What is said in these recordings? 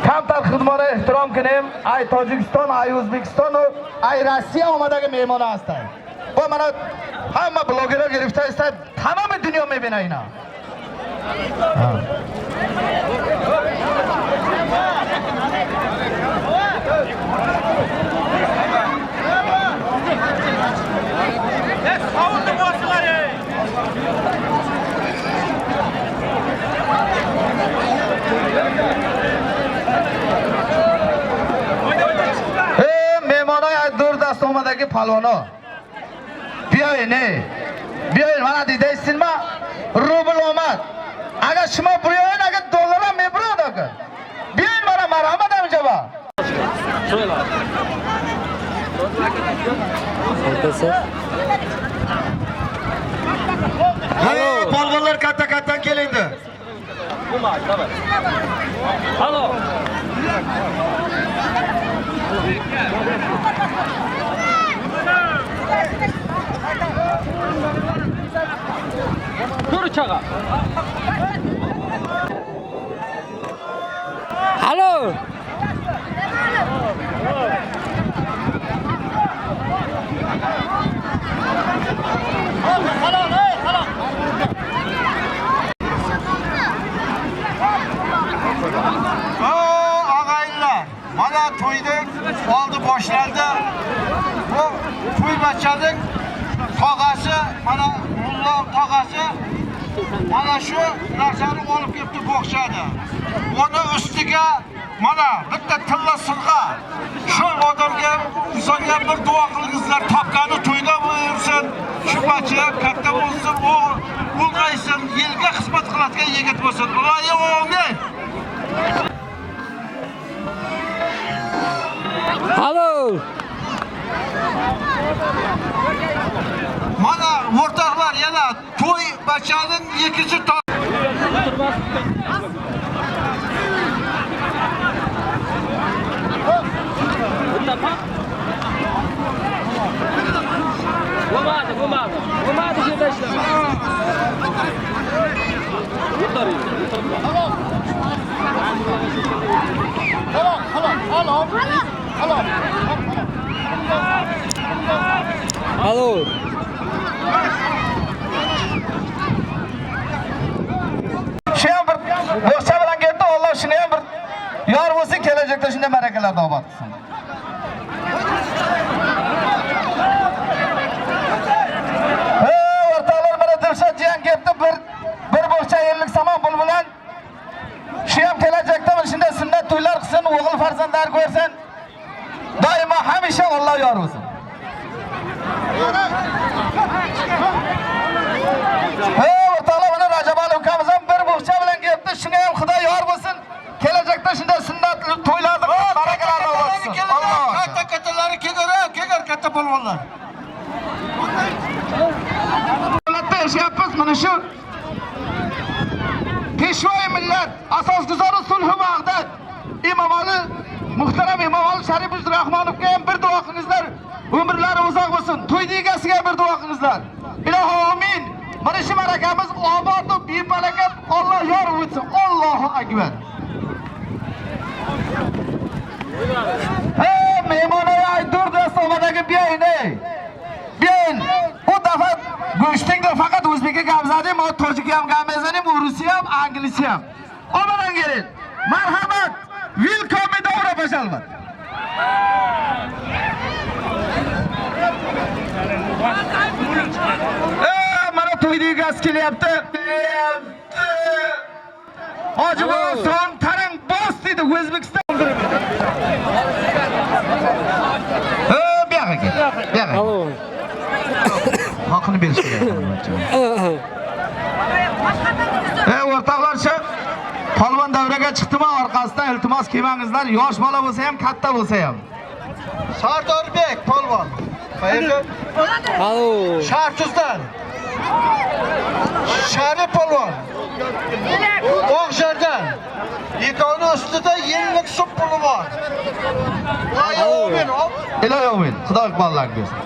Kamtar xizmona ehtirom qiling. Ay Tojikiston, ay O'zbekiston, ay Rossiya omadagi mehmon hastay. Bu mana hamma blogerlar giriftar tamam dunyo mebinayna. Dastomdagi palvono. Biyoyin, biyoyin mana deysizmi? Rubl omad. Agar shima biyoyin, agar dollar ham mebrod aka. Biyoyin mana marhamat amjaba. Halo, polvonlar katta-kattan kelindi. Halo. Dur uçağa. Alo. Ağaylar, mana to'yning oldi boshlandi. Bu to'y bachaning tog'asi, mana mulla tog'asi mana shu narsani olib kelibdi bog'chada. Uni ustiga mana bitta tilla silg'a. Shu odamga, insonga bir duo qilingizlar, topgani to'yda bo'lsin, shu bacha katta bo'lsin, ulg'aysin, yelga xizmat qiladigan yigit bo'lsin. Iloyim amin. Halo. Mana o'rtoqlar, yana to'y bachaning ikkinchi Bo'lmadi, yerda ishlama. Halo. Shu ham bir boshqa bilan ketdi, Alloh shuni ham bir yor bo'lsin, kelajakda shunday marakalarda obod qilsin. O'rtoqlar, mana Dilshod jiyan ketdi, bir boshqa yillik samon pul bilan shu ham kelajakda shunday sunnat to'ylar qilsin, o'g'il farzandlar ko'rsin. Doimo hamisha Alloh yor bo'lsin. O'rtoqlar, mana Rajabali ukamiz ham bir bo'xcha bilan kelibdi. Shunga ham Xudo yor bo'lsin. Kelajakda shunday sunnatli to'ylarni barakalarni olsin. katta-kattalari kelgar katta polvonlar. Davlatda yashayapmiz, mana shu Peshvoy millat, asosguzori sulh va vahdat Imomali muhtaram Imomali Sharif Rahmonovga ham bir duo qilingizlar. Umrlari uzoq bo'lsin. To'y egasiga bir duo qilingizlar. Ilohi amin. Mana shu marakamiz obod va bepalakat Alloh yor bo'lsin. Allohu akbar. Mehmonlar aytur dastomdagi biyayni. Biyan, bu dafa go'shtingda faqat o'zbekcha gamzadi, mo tojik ham gamzadi, ruscha ham, anglisi ham. Omadan kelin. Marhamat. Welcome to Europa Shalvat. Mana to'yda gaz kelyapti. Hojiboston tarang bos dedi O'zbekiston. Bu yoqqa kel. Bu yoqqa. Halo. Haqini berish kerak. O'rtoqlar, shu polvon davraga chiqdimi, orqasidan iltimos kelmangizlar, yosh bola bo'lsa ham, katta bo'lsa ham. Sardorbek polvon. Qayerda? Halo. Shartuzdan. Sharif polvon. Oqshardan. Ikkovini ustida yillik sup puli bor. Ilohi amin. Xudo iqbollarni bersin.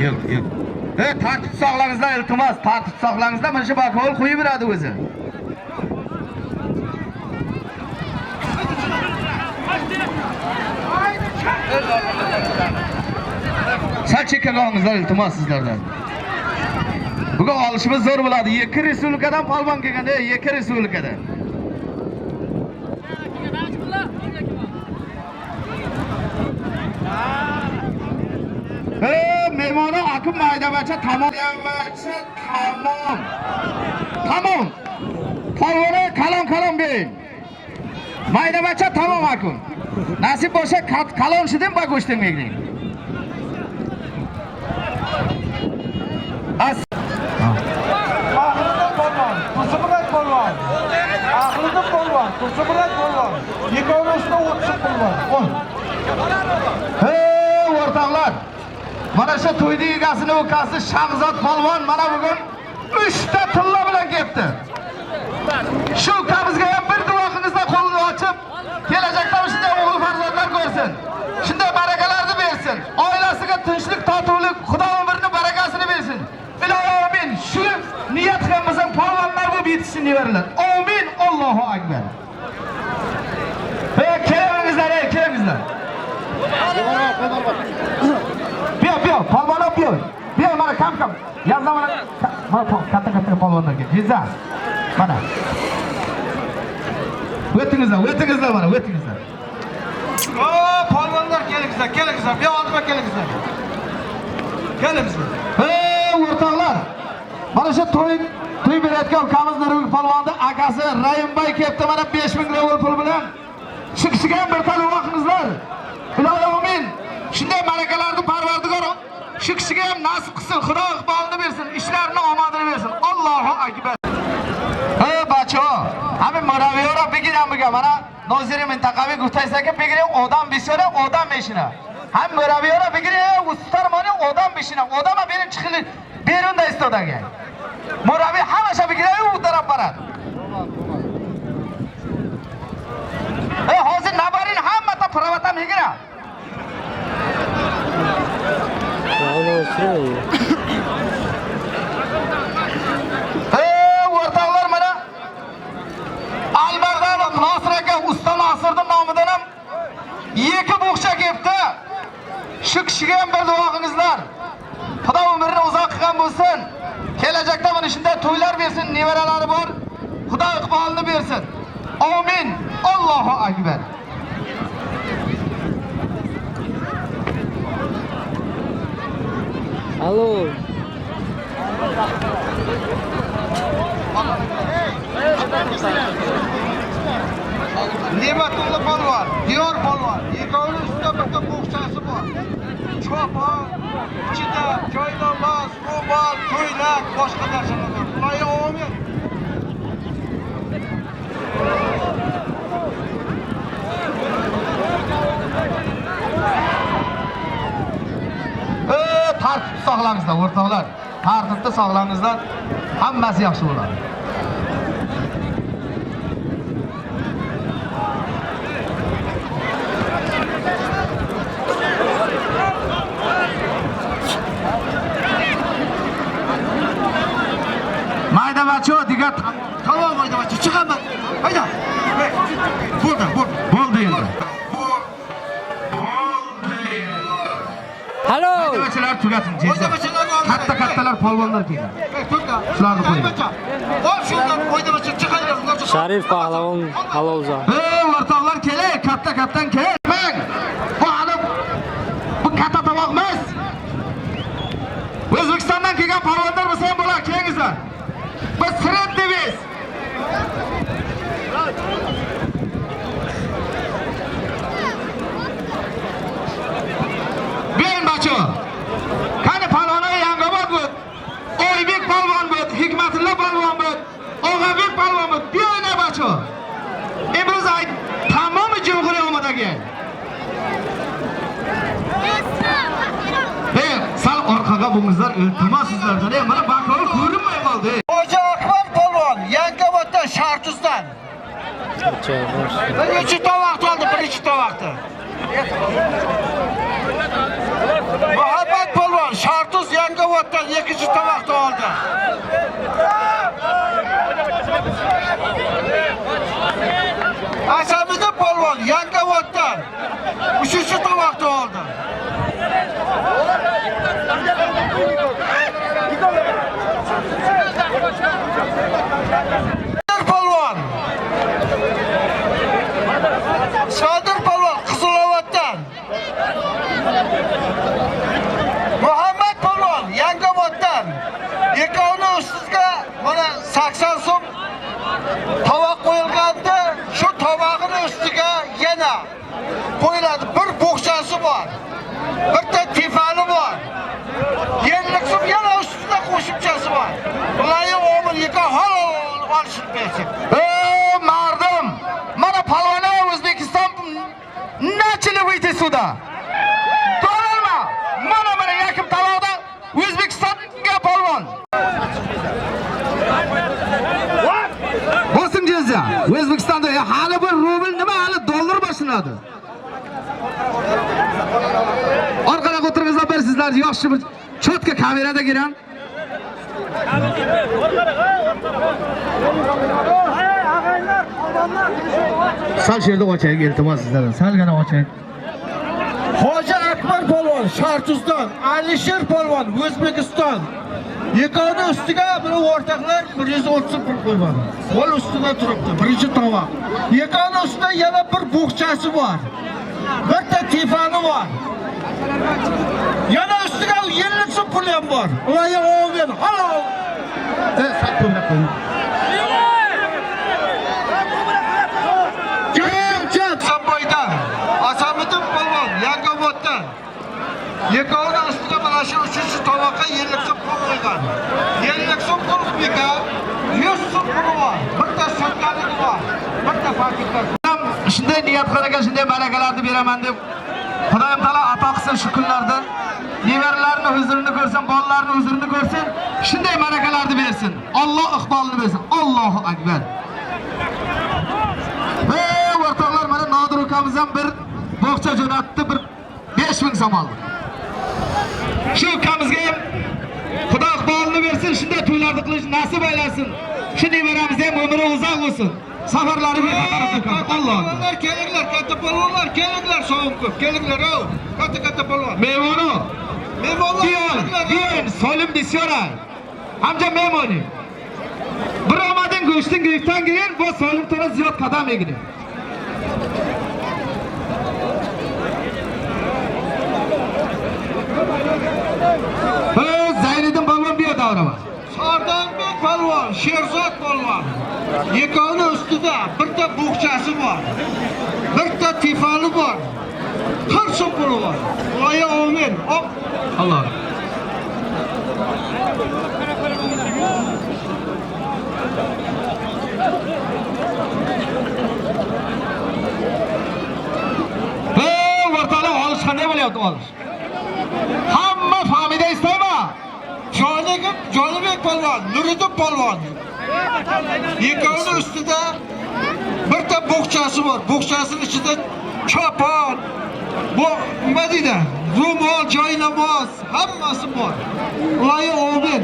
Yo'q, yo'q. Tartib saqlangizlar, iltimos, tartib saqlangizlar. Mana shu bakovul qo'yib beradi o'zi. Sal chekkaga olingizlar, iltimos sizlardan. Bugun olishimiz zo'r bo'ladi. Yakka respublikadan polvon kelganda, yakka respublikadan. Mehmoni akım maydavacha tamom. Tamam. Polvona kalon bering. Maydavacha tamom akım. Nasib bo'lsa kalon shidim va go'shtim yeging. Tursuburat polvon. Aqlida polvon, tursuburat polvon. Yekovni ustida o'tsa polvon. Hey o'rtoqlar. Mana shu to'yda egasini ukasi Shahzod polvon mana bugun 3 ta tilla bilan ketdi. Shu ukamizga ham bir duoqingizda qo'lini ochib, kelajakda shunday o'g'il farzandlar ko'rsin. Shunday barakalarni bersin. Oilasiga tinchlik, totuvlik, Xudo umrini barakasini bersin. Ilohi amin. Shu niyat qilmasam polvonlar bu bitishini verirlar. Amin. Allohu akbar. Hey, kelamizlar, kelamizlar. Biyo, polvon biyo. Biyo mana kam. Yazda mana katta polvonlar keldi. Jizza. Mana. O'tingizlar mana, o'tingizlar. Polvonlar kelingizlar. Bir oldiga kelingizlar. Kelimizlar. Hey, o'rtoqlar. Mana shu to'y berayotgan ukamiz Nurul polvonni akasi Rayimbay kelibdi mana 5000 rubl pul bilan. Chiqishiga bir tal vaqtingizlar. Ilohi amin. Shunday malakalarni Parvardigor shu kishiga ham nasib qilsin, Xudo iqbolini bersin, ishlarini omadini bersin. Allohu akbar. Hey bacho, hamma Moraviyora begiramga mana Noziri mintaqaviy guftaysaga begiram odam bisora, odam meshina. Ham Moraviyora begiram ustarmoni odam meshina. Odamga berin chiqilib berunda istodaga. Moraviy hamasha begiram u taraf boradi. Hozir nabarin hammata pravatam higira. O'rtoqlar mana Albardanov Nosir aka usta Nosirning nomidan ham 2 bo'xcha kelibdi. Shu kishiga ham bir duoingizlar. Xudo umrini uzoq qilgan bo'lsin. Kelajakda mana shunday to'ylar bersin, nevaralari bor. Xudo iqbolini bersin. Amin. Allohu akbar. Alo. Ne'matulla polvon, Diyor polvon. Yekovni ustida bitta bo'xchasi bor. Cho'pon, ichida joynamoz, ro'mol, ko'ylak, boshqa narsalar bor. Xudoyo amin. Tartib saqlangizlar o'rtoqlar. Tartibni saqlangizlar. Hammasi yaxshi bo'ladi. Maydavacho degan Tamam maydavachi, chiqaman. Hayda. Bo'ldi endi. Halo. Maydavachilar tugatin. Kattalar polvonlar keldi. Shularni qo'ying. Qo'y shundan maydavachi chiqaylar. Sharif Pahlavon Halolzor. O'rtoqlar kelay, katta-kattan kelay. Bu katta tovoq emas. O'zbekistondan kelgan polvonlar bo'lsa ham bo'lar, kelingizlar. Biz sirat debez. Ben bacho. Qani polvonlar Yangobod bu. Oybek polvon bu, Hikmatilla polvon bu, Og'abek polvon bu. Biyona bacho. Imroz ay tamom Jumhuriyat omadagi. Sal orqaga bo'lingizlar, iltimos sizlardan. Mana bakovul ko'rinmay qoldi. Xo'ja Akbar polvon, Yangoboddan Shartuzdan. Birinchi tovoqni oldi, birinchi tovoqni. Muhammad polvon Shartuz Yangioboddan ikkinchi tovoqni oldi. Asamiddin polvon Yangioboddan uchinchi tovoqni oldi. Polvon Sadir polvon Qizilovoddan. Muhammad polvon Yangioboddan. Ikkovini ustiga mana 80 so'm tovoq qo'yilganda, shu tovog'ini ustiga yana qo'yiladi. Bir bo'xchasi bor. Bitta tefali bor. 50 so'm yana ustida qo'shimchasi bor. Ularni omil yeka halol olishib bersin. Mardim, mana palvona O'zbekiston nachili o'ydi suvda. To'g'rimi? Mana yakim tovoqda O'zbekistonga palvon. Bosim jeza. O'zbekistonda hali bir rubl nima, hali dollar boshlanadi. Orqaga o'tirg'izib bersizlar, yaxshi bir cho'tka kamerada giring. Sal yerda ochaylik, iltimos sizlardan. Salgina ochaylik. Hoji Akbar polvon Shartuzdan, Alisher polvon O'zbekiston. Ikkovini ustiga bir o'rtoqlar 130 pul qo'ymadi. Qo'l ustida turibdi, birinchi tovoq. Ikkovini ustida yana bir bo'xchasi bor. Bitta tefani bor. Yana ustiga 50 so'm pul ham bor. Ularga olgan. Halol. Sakko'mda qo'ying. Samboydan, Asamiddin polvon Yangioboddan. Ikkovini ustiga mana shu 3-chi tovoqqa 50 so'm pul qo'ygan. 50 so'm pul qo'ygan. 100 so'm puli bor. Bitta sotganligi bor. Bitta paketlar. Shunday niyat qilgan, shunday barakalarni beraman deb Xudoyim taolo ato qilsin shu kunlarda. Nevarlarning huzurini ko'rsin, bolalarning huzurini ko'rsin, shunday barakalarni bersin. Alloh iqbolini bersin. Allohu akbar. O'rtoqlar, mana Nodir ukamiz ham bir bo'xcha jo'natdi, bir 5000 so'm oldi. Shu ukamizga ham Xudo iqbolini bersin, shunday to'ylarni qilish nasib aylasin. Shu nevaramiz ham umri uzoq bo'lsin. Safarlari bexatar. Alloh. Kelinglar, katta polvonlar, kelinglar, so'm ko'p. Kelinglar, katta polvon. Mehmonu. Mehmonlar, Bien, solim desiyorlar. Hamca mehmoni. Bir omadin go'shtning go'yikdan keyin bu solim to'la ziyod qadam egidi. Zayniddin polvon bu yerda o'rama. Sardarbek polvon, Sherzod polvon. Ikkovini ustida bitta bo'xchasi bor. Bitta tefali bor. 40 so'm puli bor. Voya omin. Alloh. O'rtoqlar, olish qanday bo'lyapti olish? Hamma famida istaymi? Jonibek polvon, Nuriddin polvon. Ikkovini ustida bitta bo'xchasi bor. Bo'xchasining ichida chopon, bu nima deydi? Ro'mol, joynamoz, hammasi bor. Ularga omin.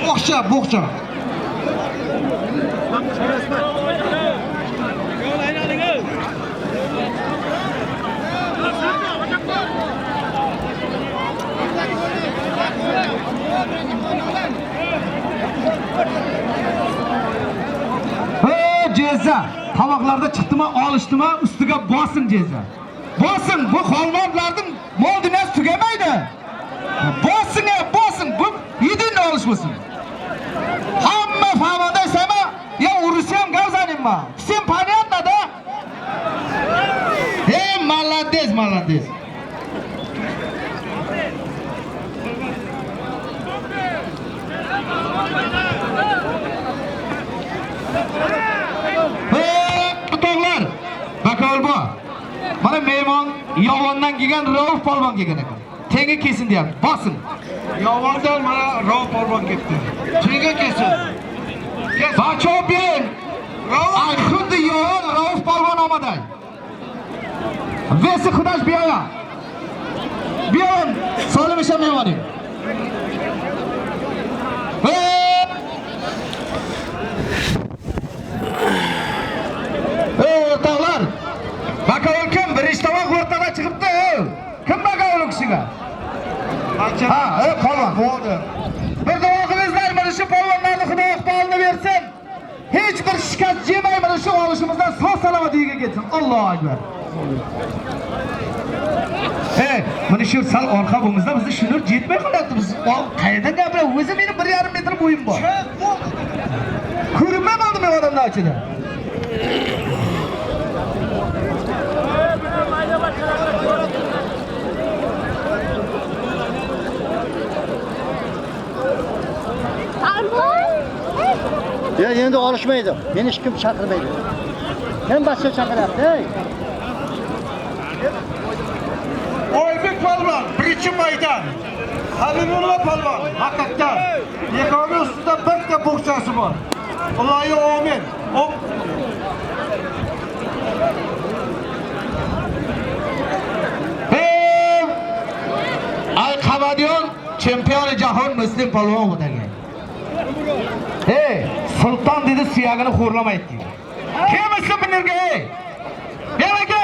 Bo'xcha. Jeza. Tovoqlarda chiqdimi, olishdimi, ustiga bosin jeza. Bosin, bu xolmonlarning mol dunyosi tugamaydi. Bosin, bu yedinni olish bo'lsin. Hamma famonda sama, ya urusham gavzanimma. Sen понятно, да? Молодец. O'rtoqlar, bakovulbo. Mana mehmon Yovondan kelgan Rauf polvon kelgan ekan. Tengi kesin deyapti. Bosin. Yovondan mana Rauf polvon ketdi. Tengi kesin. Bachobin. Rauf Если кудаш бияя. Biyon solim isham mevoning. O'rtoqlar, bakovul kim? Birinchi tovoq o'rtaga chiqibdi. Kim bakovul u kishiga? Ha, polvon. Bo'ldi. Bir duo qilingizlar, mana shu polvonlarni Xudo iqbolini bersin. Hech bir shikast yemay mana shu olishimizdan sog' salomat uyiga ketsin. Allohu akbar. Mana shu sal orqa bo'ngizda bizni shunur jetmay qolyapti. Biz qayerdan gapiramiz? O'zi meni 1,5 metr bo'yim bor. Ko'rinmay qoldim men odamlar ichida. Ya endi olishmaydi. Meni hech kim chaqirmaydi. Kim boshqa chaqiryapti? Oybek polvon, birinchi maydon. Habibulla polvon, haqiqatan. Yagona ustida bitta boksasi bor. Allohu amin. Ay Qavadiyon chempioni jahon muslim polvon o'tadi. Sultan dedi suyagini xo'rlamaydi. Kimsin bunlarga? Nega?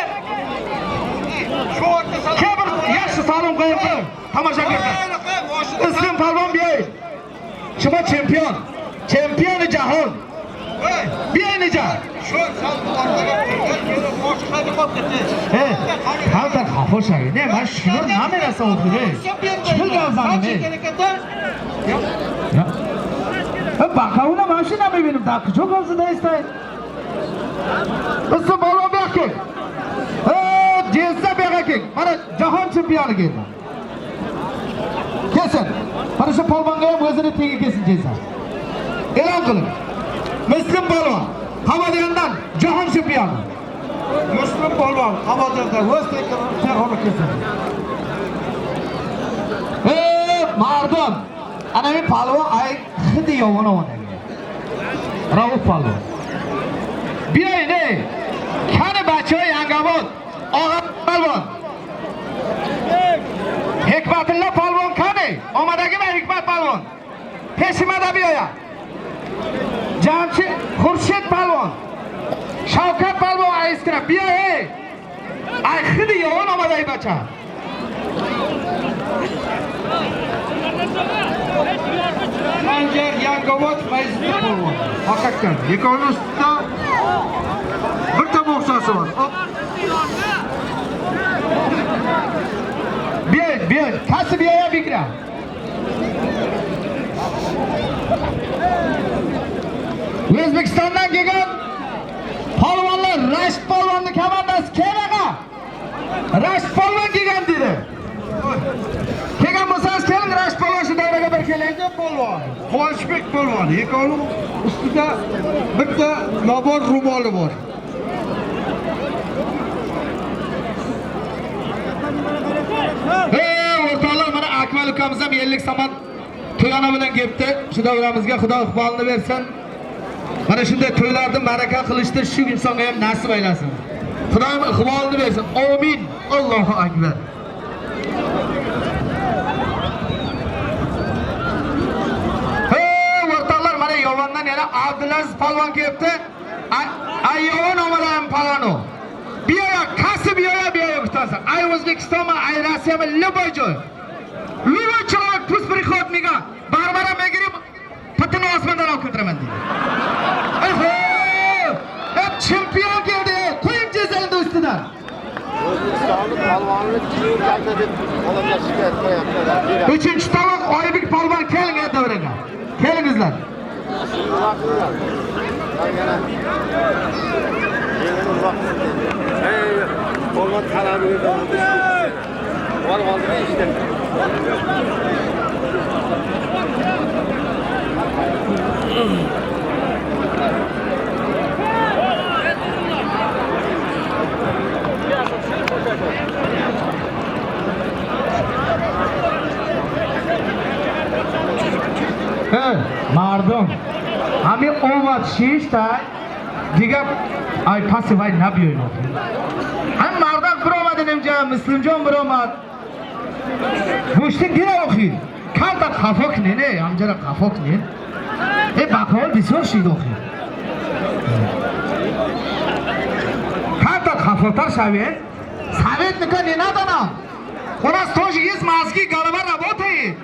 Shu o'rtada kim yaxshi salom qo'yibdi? Tomosha qildi. Muslim polvon bey. Shuma chempion. Chempioni jahon. Biyanica. Shu orqaga turgan boshqani qolibdi. Qaltar xafoshagi. Ne, men shuni namerasi o'tdi. Kim gazani? Ya. Bakavuna mashina mı benim daha çok olsun da isteyin. Isım balon bir erkek. Cinsi bir erkek. Bana jahon çempiyonu geldi. Kesin. Bana şu polvonga o'zini tegi kesin cinsi. E'lon qiling. Muslim polvon Qavadiyandan jahon chempiyoni. Muslim polvon Qavadiyandan o'z tegini kesin. Mardon. Ana men polvon ay xidi yovona o'ynagan. Rauf polvon. Biyayne. Qani bachoy Yangobod. Og'a polvon. Hikmatilla polvon qani? Omadagimi Hikmat polvon? Peshimada biyoya. Jamshid Xurshid polvon. Shavkat polvon ayskira biyoy. Ay xidi yovona omaday bacha. Sanjar Yangobod Fayzli polvon. Haqiqatan yagona ustida bitta boksasi bor. Biyoy. Qaysi biyoya bikra? O'zbekistondan kelgan polvonlar Rashid polvonni komandasi kelaga. Rashid polvon kelgan dedi. Kelgan bo'lsangiz keling Rashid polvon shu davraga bir keling. Polvon, Quvonchbek polvon. Yagona ustida bitta nobor ro'moli bor. O'rtoqlar, mana Akmal ukamiz ham 50 saman to'yona bilan kelibdi. Shu davramizga Xudo iqbolini bersin. Mana shunday to'ylarni baraka qilishda shu insonga ham nasib aylasin. Xudoim iqbolini bersin. Amin. Allohu akbar. O'rtoqlar, mana Yovondan yana Abdulaziz polvon kelibdi. Ayovon omadan polvonu. Biyoya kasb biyoya kutasa. Ay O'zbekistonmi, ay Rossiyami, любой joy. Любой человек пусть приходит меня. Барбара Мегрим patini osmondan olib keltiraman dedi. Hep chempion keldi. Qo'ying jazaldi ustidan. O'zbekistonlik polvonni kiyim qayta deb odamlar shikoyat qilyapti. Uchinchi tovoq Oybek polvon keling davraga. Kelingizlar. Polvon talabi polvonni işte. Mardon. Hamiovat shishta diga ay pasivay nabiyo. Ham mardon provad Xodinimjon, Muslimjon biromat. Go'shtin dina o'qiydi. Kalta qafokni ne, amjara qafokni. Bakol bisor shiydi o'qiydi. Kalta qafotar shavet. Советника не надо нам. У нас тоже есть мозги, голова работает.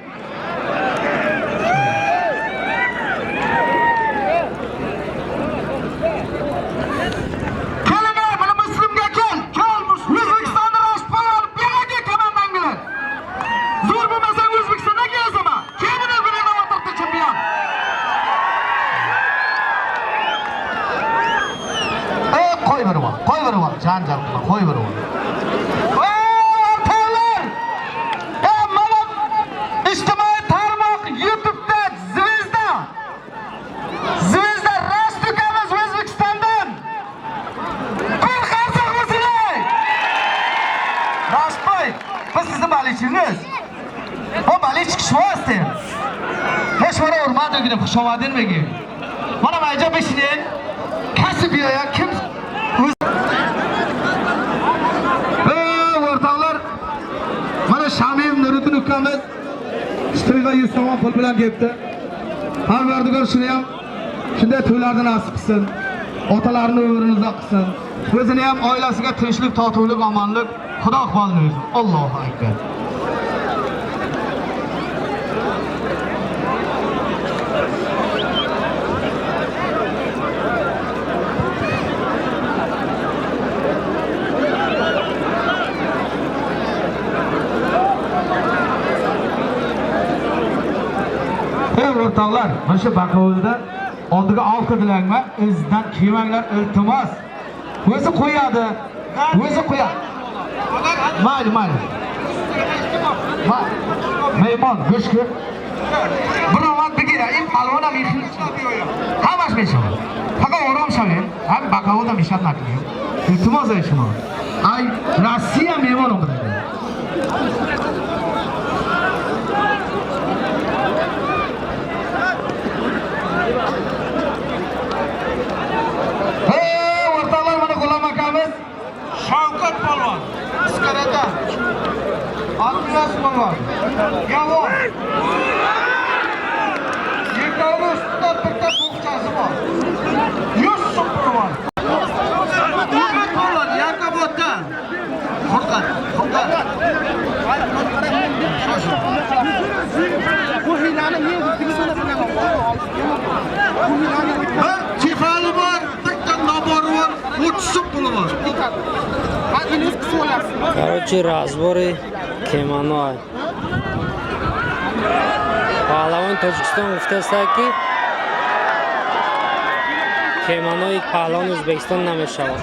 Qo'y bir vaqt, janjal qilma, qo'y bir vaqt. O'rtoqlar! Mana ijtimoiy tarmoq YouTube'da Zvezda Rastukamiz O'zbekistondan. Bir qarsak o'zinglar. Rashboy, biz sizni balichimiz. O balich kishvasti. Hech vara urmadingmi, xushomadingmi? Mana mayja beshini kasb yo'ya kim Shamim Nuriddin ukamiz ishtirga 100 so'm pul bilan kelibdi. Parvardigor shuni ham shunday to'ylarni nasib qilsin. Otalarining umrini uzoq qilsin. O'zini ham oilasiga tinchlik, totuvlik, omonlik Xudo iqbolini bersin. Allohu akbar. O'rtoqlar, mana shu Bakovulda oldiga olqidilarmi? O'zidan kiymanglar, iltimos. O'zi qo'yadi. O'zi qo'yadi. Mayli. Mehmon, go'shti. Biromat bigira, in palvona mehrin. Hamash meshon. Faqat orom shavin. Ham Bakovulda meshatnak. İltimos ayshmo. Ay, Rossiya mehmon o'qidi. Shavkat polvon, iskarada. Atlas polvon. Yavon. Yektovni ustida bitta bo'g'chasi bor. 100 so'm polvon. Umid polvon, Yakobotdan. Qo'rqat. Bu hilani yengib bigsana bilan. Bir chifali bor, bitta nobori bor, 30 so'm puli bor. Короче, разборы Кеманой. Палавон Тоҷикистон гуфтааст ки Кеманой палавон Ӯзбекистон намешавад.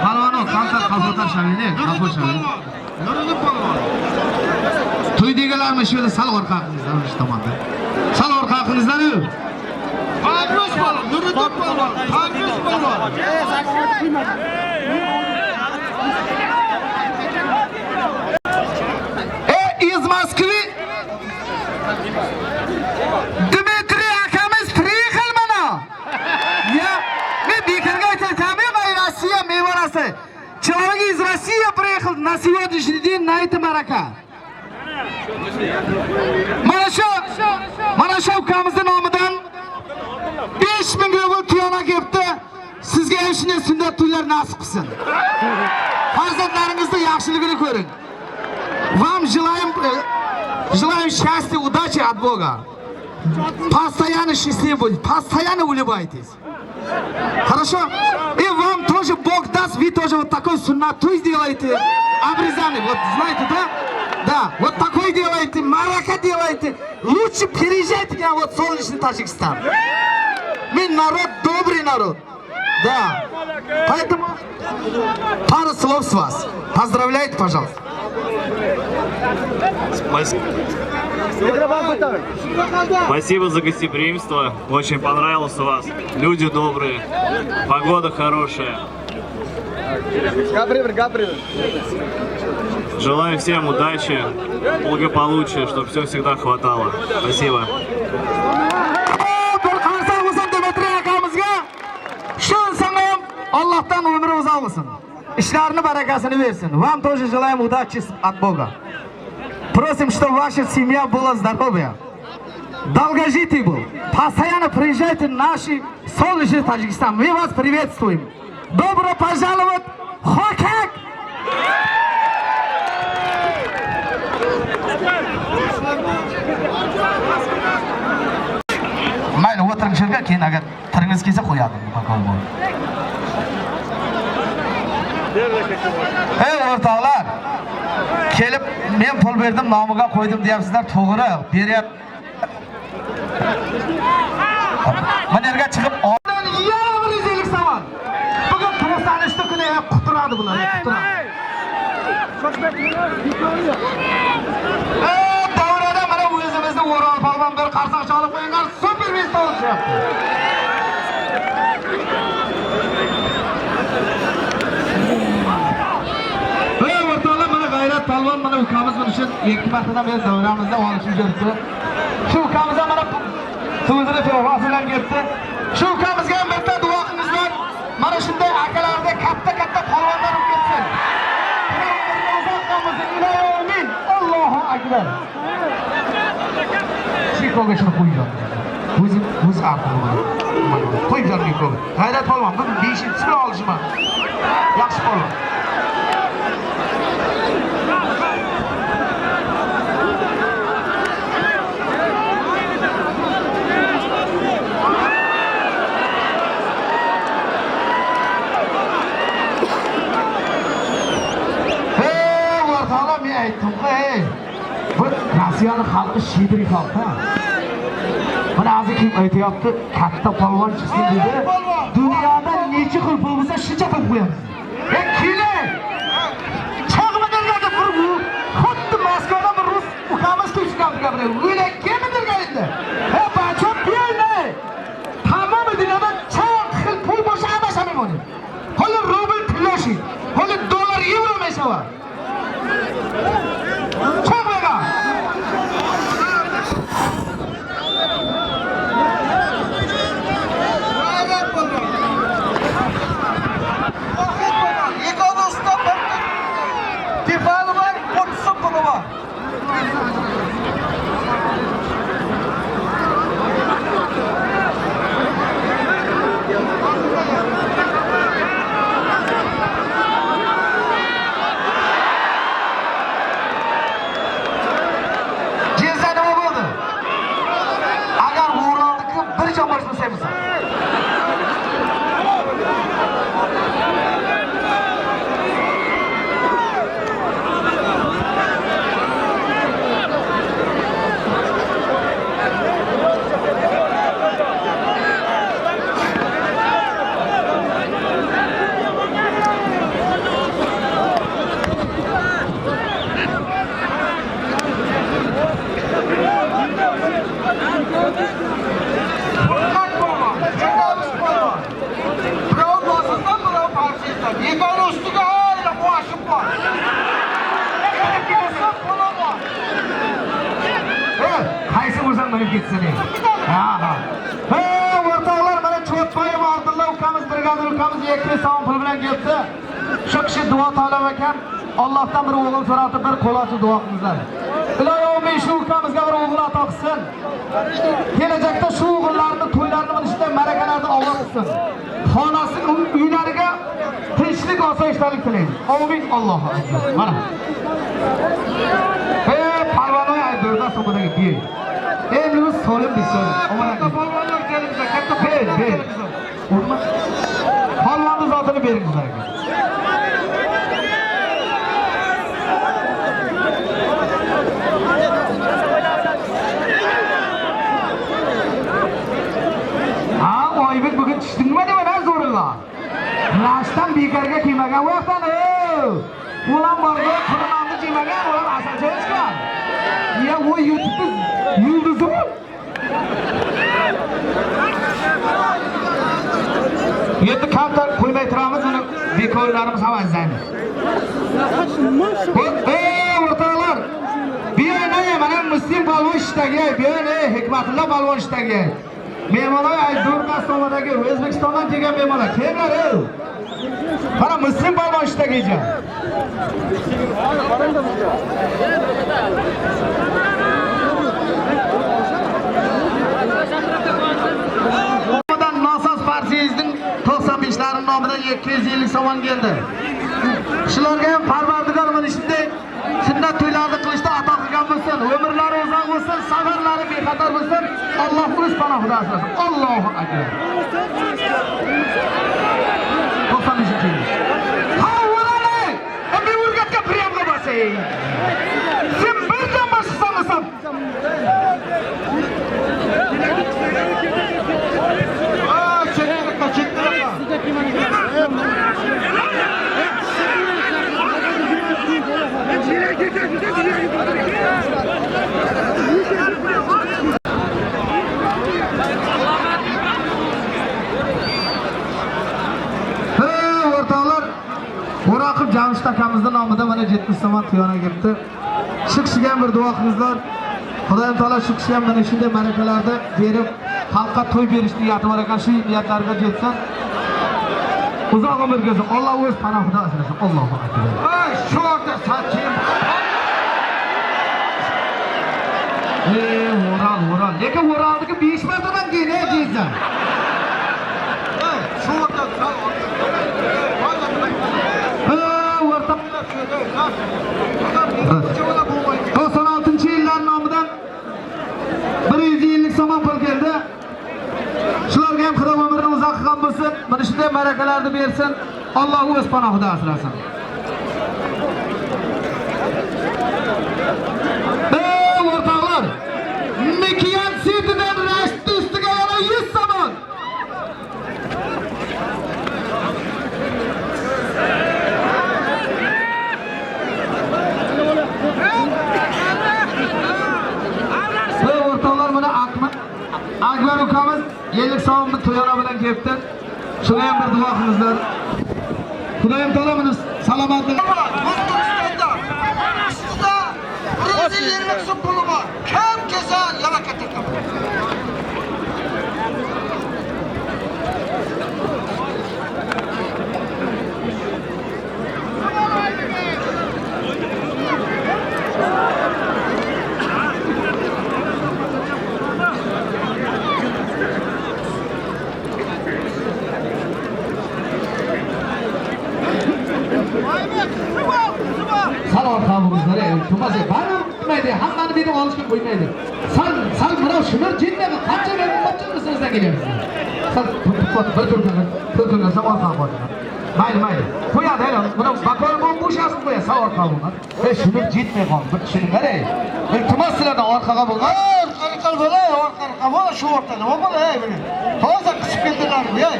Palvon, qancha qafotar shavini, qafo shavini. To'ydiganlarmi shu yerda sal orqa haqingizdan o'sha tomonda. Sal orqa haqingizdan-ku. Fardosh polvon, Nuriddin polvon, Fardosh polvon. Из Москвы Дмитрий akamiz приехал mana. Я Бекерга aytayapman, Rossiya mevarasi. Человек из России приехал на сегодняшний день на это марака. Mana shu ukamizning nomidan 5000 rubl tiyona kelibdi. Sizga ham shunday sunnat to'ylar nasib qilsin. Farzandlaringizni yaxshiligini ko'ring. Вам желаем счастья, удачи от Бога. Постоянно счастливы будете, постоянно улыбайтесь. Хорошо? И вам тоже Бог даст, вы тоже вот такой суннат той сделаете, обрезанный, вот знаете, да? Да, вот такой делаете, марака делаете. Лучше переезжайте на вот солнечный Таджикистан. Мы народ, добрый народ. Да. Поэтому пару слов с вас. Поздравляйте, пожалуйста. Спасибо за гостеприимство. Очень понравилось у вас. Люди добрые. Погода хорошая. Желаю всем удачи, благополучия, чтобы все всегда хватало. Спасибо. Allah'tan ömrü uzak olsun. İşlerini barakasını versin. Вам тоже желаем удачи от Бога. Просим, чтобы ваша семья была здоровая. Долгожитый был. Постоянно приезжайте в наши солнечный Таджикистан. Мы вас приветствуем. Добро пожаловать в Хокек! Mayli, o'tiring shunga, keyin agar tiringiz kelsa qo'yadim. Ey o'rtoqlar, kelib men pul berdim, nomiga qo'ydim deyapsizlar, to'g'ri. Beryap. Mana yerga chiqib, ondan yana 150 savat. Bugun turistlar kuni quturadi bular, quturadi. Davrada mana o'zimizni O'rol polvon bir qarsoq chalib qo'ygan super vesta o'tishyapti. Ey o'rtoqlar, mana G'ayrat polvon mana ukamiz buni uchun ikki martadan beri davramizda olishib yuribdi. Shu ukamiz ham mana so'zini tevasidan ketdi. Shu ukamizga ham bitta duo qilingizlar. Mana shunday akalarda katta polvonlar bo'lib ketsin. Amin. Allohu akbar. Chikoga shuni qo'yinglar. O'z aqlim. Qo'yinglar Chikoga. G'ayrat polvon, bu 5-chi olishman. Yaxshi polvon. Bu Rossiyaning xalqi shidri xalq. Mana hozir kim aytayapti, katta polvon chiqsin dedi. Dunyoda necha xil pul bo'lsa, shuncha pul qo'yamiz. Keling. Chaqmalarga bu xuddi Moskvada bir rus ukamiz tushgan gaplar. O'ylab kelmadirgan endi. Bachot keldi. Tamom dunyoda choq xil pul bo'lsa, adashamayman. Hali rubl tillashi, hali dollar, yevro mesava. O'rtoqlar, mana Cho'tboyev Abdulla ukamiz brigadir ukamiz yakni savun pul bilan keldi. Shu kishi duo talab ekan. Allohdan bir o'g'il so'rab bir qo'lchi duo qilingizlar. Iloyim shu ukamizga bir o'g'il ato qilsin. Kelajakda shu o'g'illarning to'ylarini mana shunday marakalarda ovora qilsin. Xonasi uylariga tinchlik, osoyishtalik tilaymiz. Amin. Allohu akbar. Mana. Palvonlar aydorda so'bidagi biy. Endi biz so'lim bisor. Katta polvonlar kelibdi, katta polvonlar. Urma. Polvonni zotini beringizlar. Oybek bugün tushdingmi demadan zo'rilla. Rashdan bekarga kelmagan vaqtdan, ulan borga qurmonni jemagan, ulan asal chiqgan. Ya o YouTube'da yıldızı mı? Yetti kamtar koymay turamiz, uni bekorlarimiz ham azizlaymiz. O'rtoqlar, bu yana mana Muslim polvon ishdagi, bu yana Hikmatullo polvon ishdagi. Mehmonlar ay Do'rqastonadagi O'zbekistondan kelgan mehmonlar. Kimlar ey? Qara Muslim palvon ishda kelgan. Nosoz partiyamizning 95'laring nomidan 250 so'm keldi. Shularga ham Parvardigor mana shunday sunnat to'ylarni qilishda ato qilgan bo'lsin. Umrlari uzoq bo'lsin, safarlari bexatar bo'lsin. Alloh o'z panohida asrasin. Allohu akbar. 95 yil. Ha, o'rale! Endi o'rgatga priyamga bosay. Sen bir jam boshqasan. O'raqib Jamshid akamizning nomidan mana 70 so'm xiyona ketdi. Shu kishiga ham bir duo qilingizlar. Xudoyim taolo shu kishiga ham mana shunday marakalarda berib, xalqqa to'y berish niyati bor ekan, shu niyatlarga yetsin. Uzoq umr bersin. Alloh o'z panohida asrasin. Allohu akbar. Ey, shu yerda sakim. O'ral. Lekin o'raldiki 5 martadan keyin deysan. Ey, shu yerda To'qson 96-yillar nomidan 150 so'm pul keldi. Shularga ham Xudo umrini uzoq qilgan bo'lsin. Mana shunday marakalarni bersin. Alloh o'z panohida asrasin. Ey o'rtoqlar, Mikiyan City'dan Rashid ustiga yana 100 so'm. Akbar ukamiz 50 so'mni to'yona bilan kelibdi. Shunga ham bir duo qilingizlar. Xudoyim taolo meni salomatlik. O'zbekistonda 120 so'm puli bor. Kim kelsa yalaka taqaman. Salom qavmimizlar, iltimos, bana tutmaydi, hammani beni olishga qo'ymaydi. Sal mana shunlar jinnaga qancha mehmonchiligingizdan kelyapsiz. Sal bir turgan savol qavmim. Mayli. Qo'yadi, mana bakoy bo'shasib qo'ya savol qavmim. Shunlar jinnaga qoldi, bir tushunib qaray. Iltimos sizlardan orqaga bo'lgan. Orqaga bo'lay, orqaga bo'la shu o'rtada. Nima bo'lay buni? Toza qisib keldilar, ey.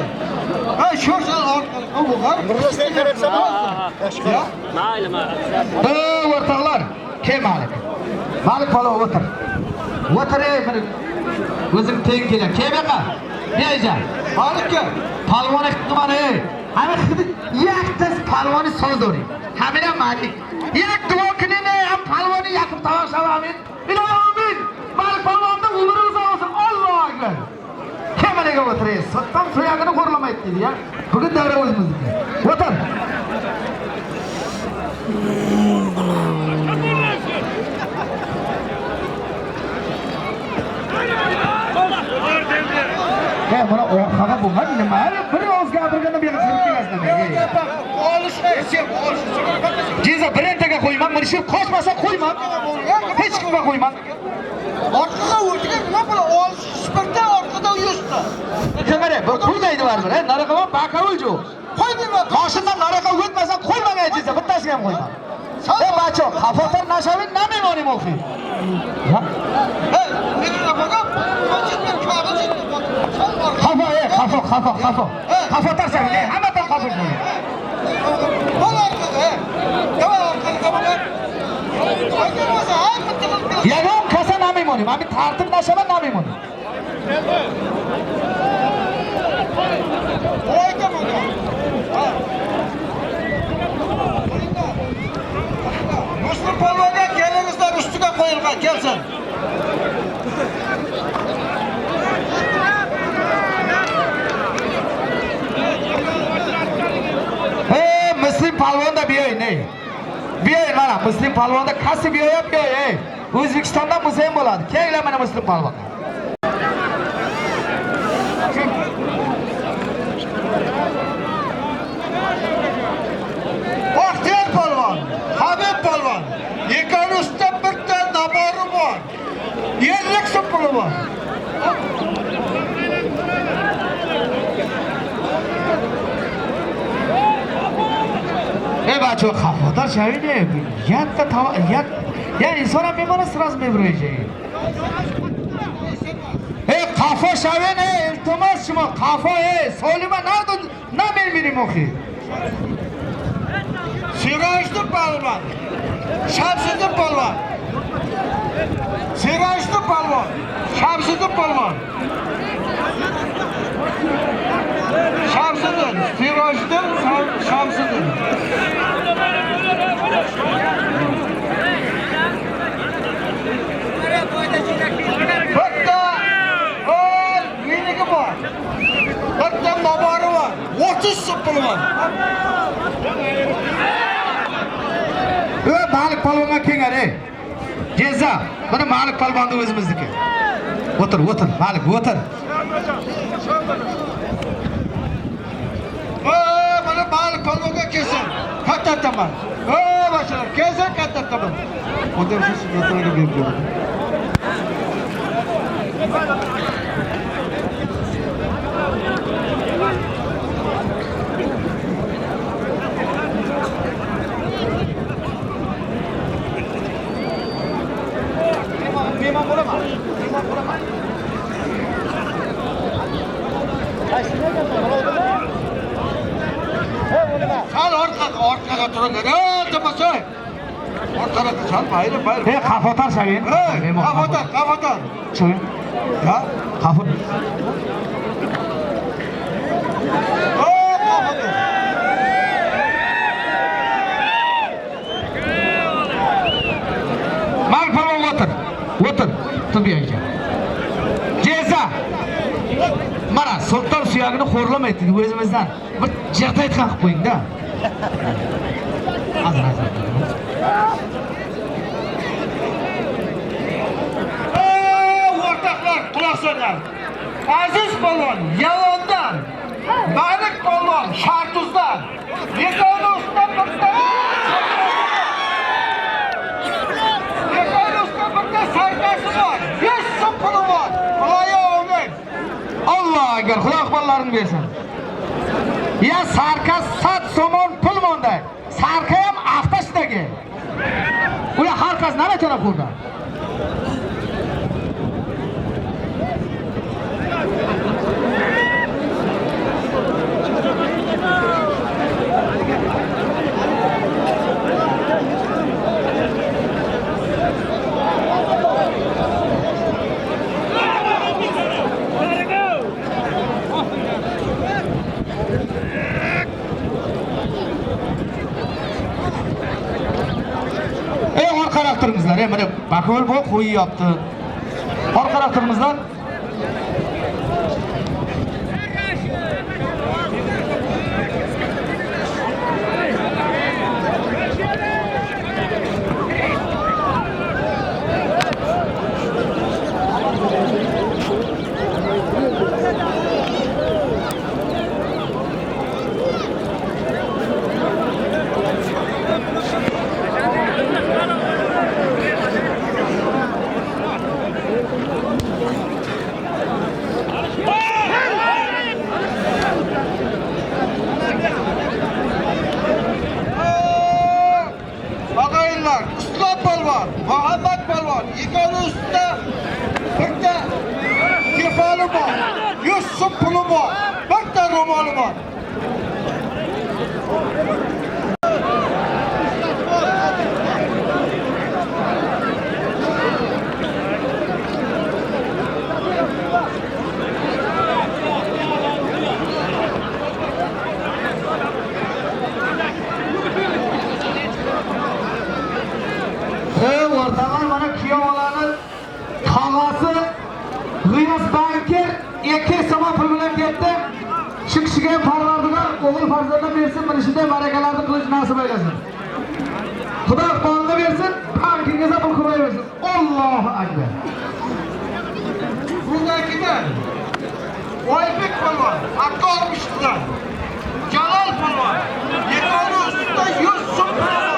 Ey, shu orqaga bo'lgan. Birlashgan qarabsan. Mayli. O'rtoqlar, kel Malik bola o'tir. O'tir ey, o'zing teng kelar. Kel baqa. Neyja? Malikka, Palvon ehtimol ey. Hamma yaktas palvoni so'zdori. Hamma Malik. Yak duo qilin, ham palvoni yaqib tavashamin. Ilomin. Malik palvonda umri uzoq bo'lsin. Allohu akbar. Kemaga o'tirasiz. Sotdan so'yagini qo'rlamaydi dedi ya. Bugun davra o'zimizniki. O'tir. Mana orqaga bo'lgan nima? Bir oz gapirganda meni kirib kelasizlar. Jiza birintaga qo'yman, mana shu qochmasa qo'yman. Hech kimga qo'yman. orqaga o'tgan nima bo'la? Olish spirtda orqada yurishdi. Kamera, bu qo'ymaydi baribir, naraqa bakavul yo'q. Qo'ydingmi? Moshindan naraqa o'tmasa qo'ymagan jiza, bittasiga ham qo'yman. bacho, xafotar nashavin namemoni mo'fi. Ha? Hey, menga baqab, qo'chibdan korish. Xafo. Xafotar sen, hammadan xafotar. Yagon kasa namemoni, men tartib nashaman namemoni. Muslim polvonga kelinizlar ustiga qo'yilgan, kelsin. ey. Buyurun mana Muslim palvonda kasb yo'yapti ey. O'zbekistondan bo'lsa ham bo'ladi. Kelinglar mana Muslim palvonga. Baxtiyor polvon, Habib polvon. Yekani usta bitta nabori bor. 50 so'm puli bor. Бачо, хафодар шавиде. Ятта тава, я инсон ham memora сразу мебройжей. Qafo shavin, iltimos shuma, qafo, Solima na melmirim oxi. Sirajli polvon. Shamsiddin polvon. Sirajli polvon. Shamsiddin polvon. Shamsiddin, Sirajli, Shamsiddin. Bitta meniki bor. Bitta nabori bor. 30 so'm puli bor. Malik palvonga kelgan Jeza, mana Malik palvonni o'zimizniki. O'tir, Malik, o'tir. Mana Malik polvonga kelsin. Kattataman. Boshlar, kelsin kattataman. Odam siz o'tirga berdim. Mehmon bo'laman. Sal orqaga turinglar. To'masay. Orqaga sal mayli. Qafotar shavin. Qafotar. Shavin. Ha? Qafot. Qafotar. Malik palvon o'tir. Tubiyaga. Jeza. Mana sulton suyagini xo'rlamaydi o'zimizdan. Bir jiqta aytgan qilib qo'ying-da. Azar. O'rtoqlar, quloq solinglar. Aziz polvon Yalondan, Malik polvon Shartuzdan, Yekani usta bitta. Yekani usta bitta sarkasi bor. 100 so'm puli bor. Xudoyo o'g'lim. Alloh agar Xudo aqballarini bersin. Ya sarka sat somon pul monda. Sarka ham aftashdagi. Ular har qaz nima to'lab qo'ydi? Orqaroq turingizlar, mana bakol bu qo'yibdi. Orqaroq turingizlar. Islom polvon, Muhammad polvon, Yekani usta bitta kefali bor. 100 so'm puli bor. Bitta ro'moli bor. O'rtaman mana kuyovalarni tog'asi G'iyos banker 2 so'm pul bilan ketdi. Shu kishiga Parvardigor o'g'il farzandlar bersin, mana shunday barakalarni qilish nasib aylasin. versin, tankinize bu kuvvet versin. Allahu Ekber. Bundakiler Oybek Polvon, hakkı olmuşlar. Jalal Polvon, yekoni ustida Yusuf Polvon.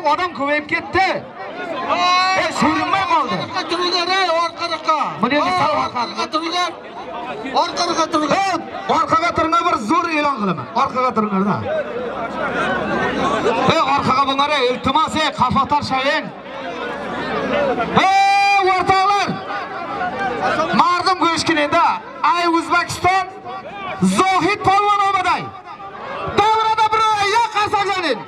Adam koyup gitti. Sürünmeye kaldı. Orkaga turunlar bir zor e'lon qilaman. Orkaga turunlarda. Orkaga bunlara iltimos qafotar shaying. O'rtoqlar. Mardum go'shkinida ay O'zbekiston Zohid polvon omaday. Davrada bir ya qarsaqlanin.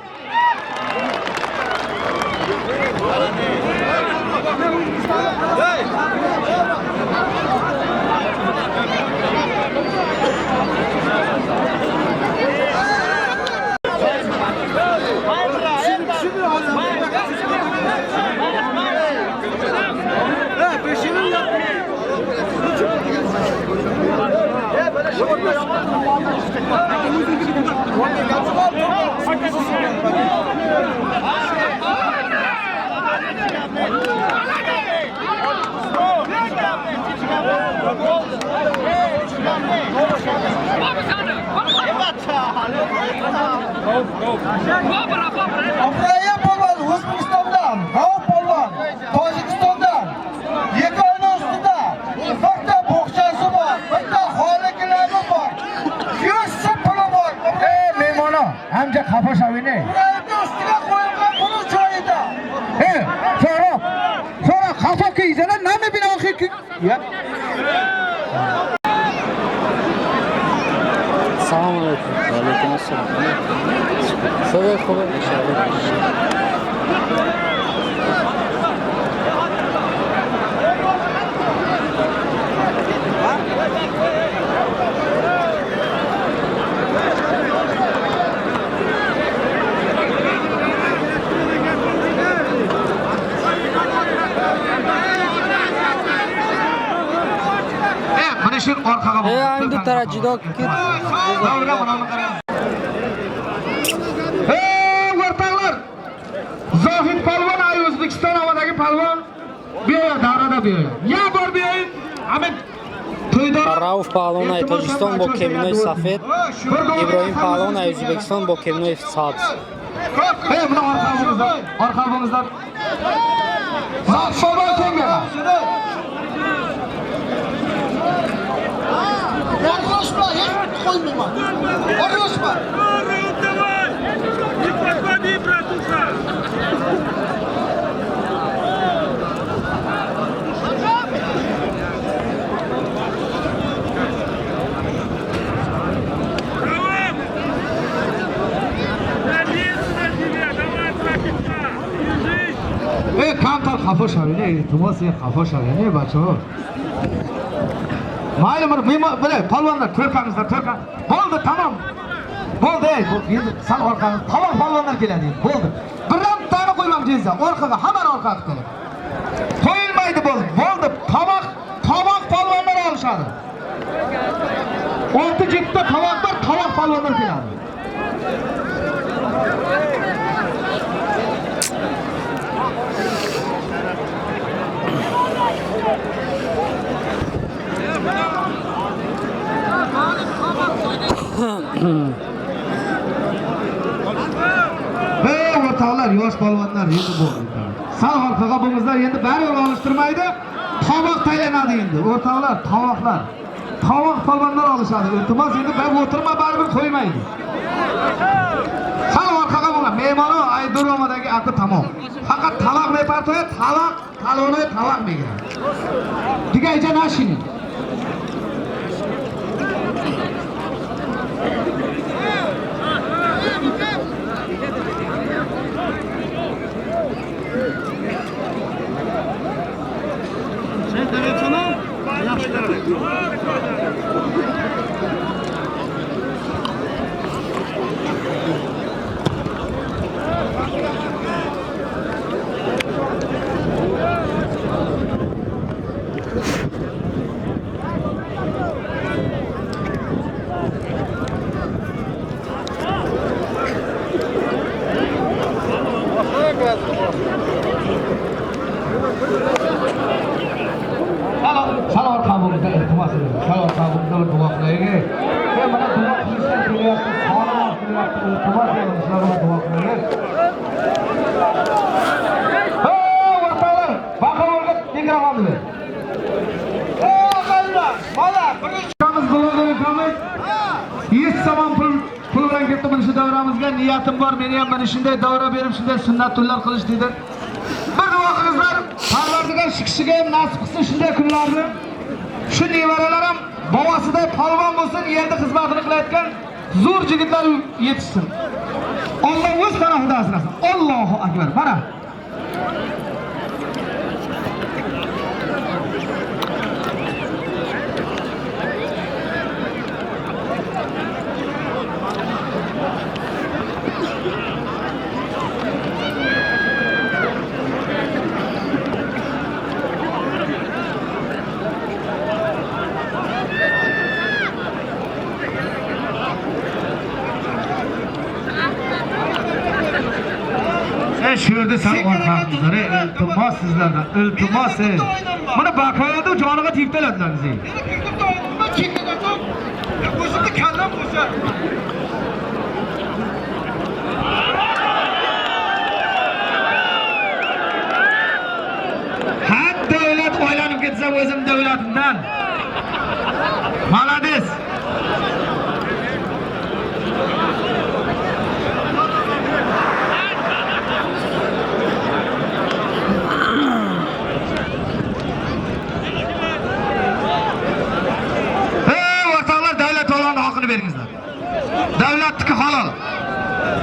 Ukrayna polvon O'zbekistondan, G'ov polvon Tojikistondan, yekoni ustida bitta bog'chasi bor, bitta xoliklari bor. Yusuf polvon. Mehmono, hamja qafashavini. Ukrayna ustiga qo'yilgan pul joyida. Sonra qafoq kiyizana nima bino qilib? Assalomu alaykum. Va alaykum assalom. So'rab qo'ying inshaalloh. Mana shu orqaga bor. Endi tarajjida ket. Davra buni qarang. O'rtoqlar. Zohid polvon ay O'zbekiston havadagi polvon bu yerda davrada bu yerda. Ya bor bu yer. Hamid Rauf Palon ay Tojikiston با کمینای سفید ابراهیم پهلوان ay O'zbekiston با کمینای سبز buni orqamizdan Maqsado kenga. Orqoshma, hech qo'ymayman. Orqoshma. Не подходи, братуха! Kamtar xafa shavini, iltimos xafa shavini bacho. Mayli bile palvonlar to'rkamizdan to'rkam. Bo'ldi, tamom. Bo'ldi, endi sal orqaga tamom palvonlar keladi. Bo'ldi. Birontani qo'ymam deysiz, orqaga hamma orqaga keladi. Qo'yilmaydi bo'ldi. Bo'ldi, tomoq palvonlar olishadi. 6-7 ta tomoq palvonlar keladi. O'rtoqlar, yosh polvonlar endi bu. Sal orqaga bo'lingizlar, endi bari olishtirmaydi. Tovoq taylanadi endi. O'rtoqlar, tovoqlar. Tovoq polvonlar olishadi. Iltimos endi ben o'tirma baribir qo'ymaydi. Sal orqaga bo'linglar. Me'mori Ayduromadagi aka tamom. Faqat taloq repertoar, taloq, taloni taloq megan. Digayja nashini. Salor qabulida iltimos qiling. Salor qabulida duoqlayga. Men mana duo qilishdan kelyapti. Salom kelyapti. Iltimos qiling, duo qiling. O'rtoqlar, baqavorga mikrofonni. Mana birinchi Blogerimiz Yessamon pul bilan ketdi bu davramizga. Niyatim bor, meni ham mana shunday davra berib, shunday sunnatullar qilish dedi. Bir duo qilinglar, Parvardigor shu kishiga ham nasib qilsin shunday kunlarni. Shu nevaralar ham bobosiday polvon bo'lsin, yerda xizmatini qilayotgan zo'r yigitlar yetishsin. Alloh o'z panohida asrasin. Allohu akbar. Mana şu yerda sal orqangizlar, iltimos sizlardan, iltimos. Mana baqayda joniga teptaladilar bizni. o'zimni kallam bo'lsa. Har davlat o'ylanib ketsa o'zim davlatimdan. Malades. Beringizlar. Davlatniki halol.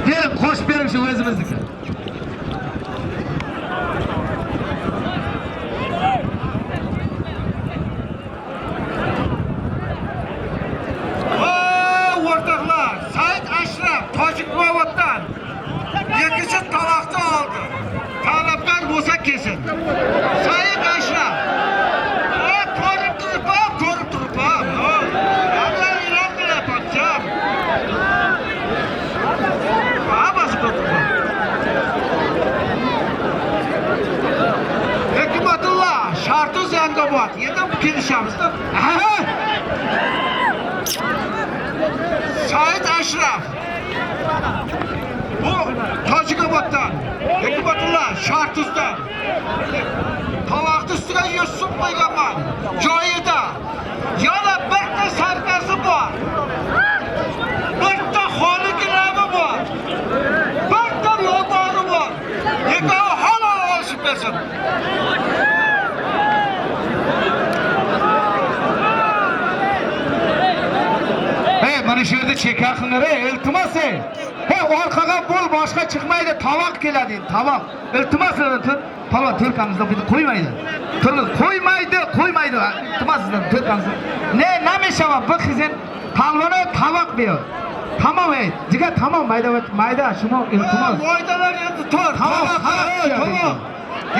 Berib qo'shib bering shu o'zimizniki. O'rtoqlar, Said Ashraf Tojikbobodan ikkinchi taloqni oldi. Talabgor bo'lsa kesin. Said Ashraf ko'rib turibman. Hikmatullah, Shartu Zangobod. Endi kelishamiz-da. Said Ashraf. Bu Tojikoboddan. Hikmatullah, Shartuzdan. Taloqni ustiga yusib qo'yganman. Joyida. Yana bitta sarkasi bor. Bitta xonigilami bor. Bitta yo'lbori bor. Ikkovi halol olishib bersin. Mana shu yerda cheka qilinglar, iltimos. Orqaga bo'l, boshqa chiqmaydi, tovoq keladi, tovoq. Iltimos, tovoq turkamizda buni qo'ymaydi. Qo'ymaydi. Iltimos sizdan turkamizda. Namishava bu xizmat talvona tovoq ber. Tamam ey, jiga tamam mayda shuni iltimos. Foydalar endi tur, tovoq.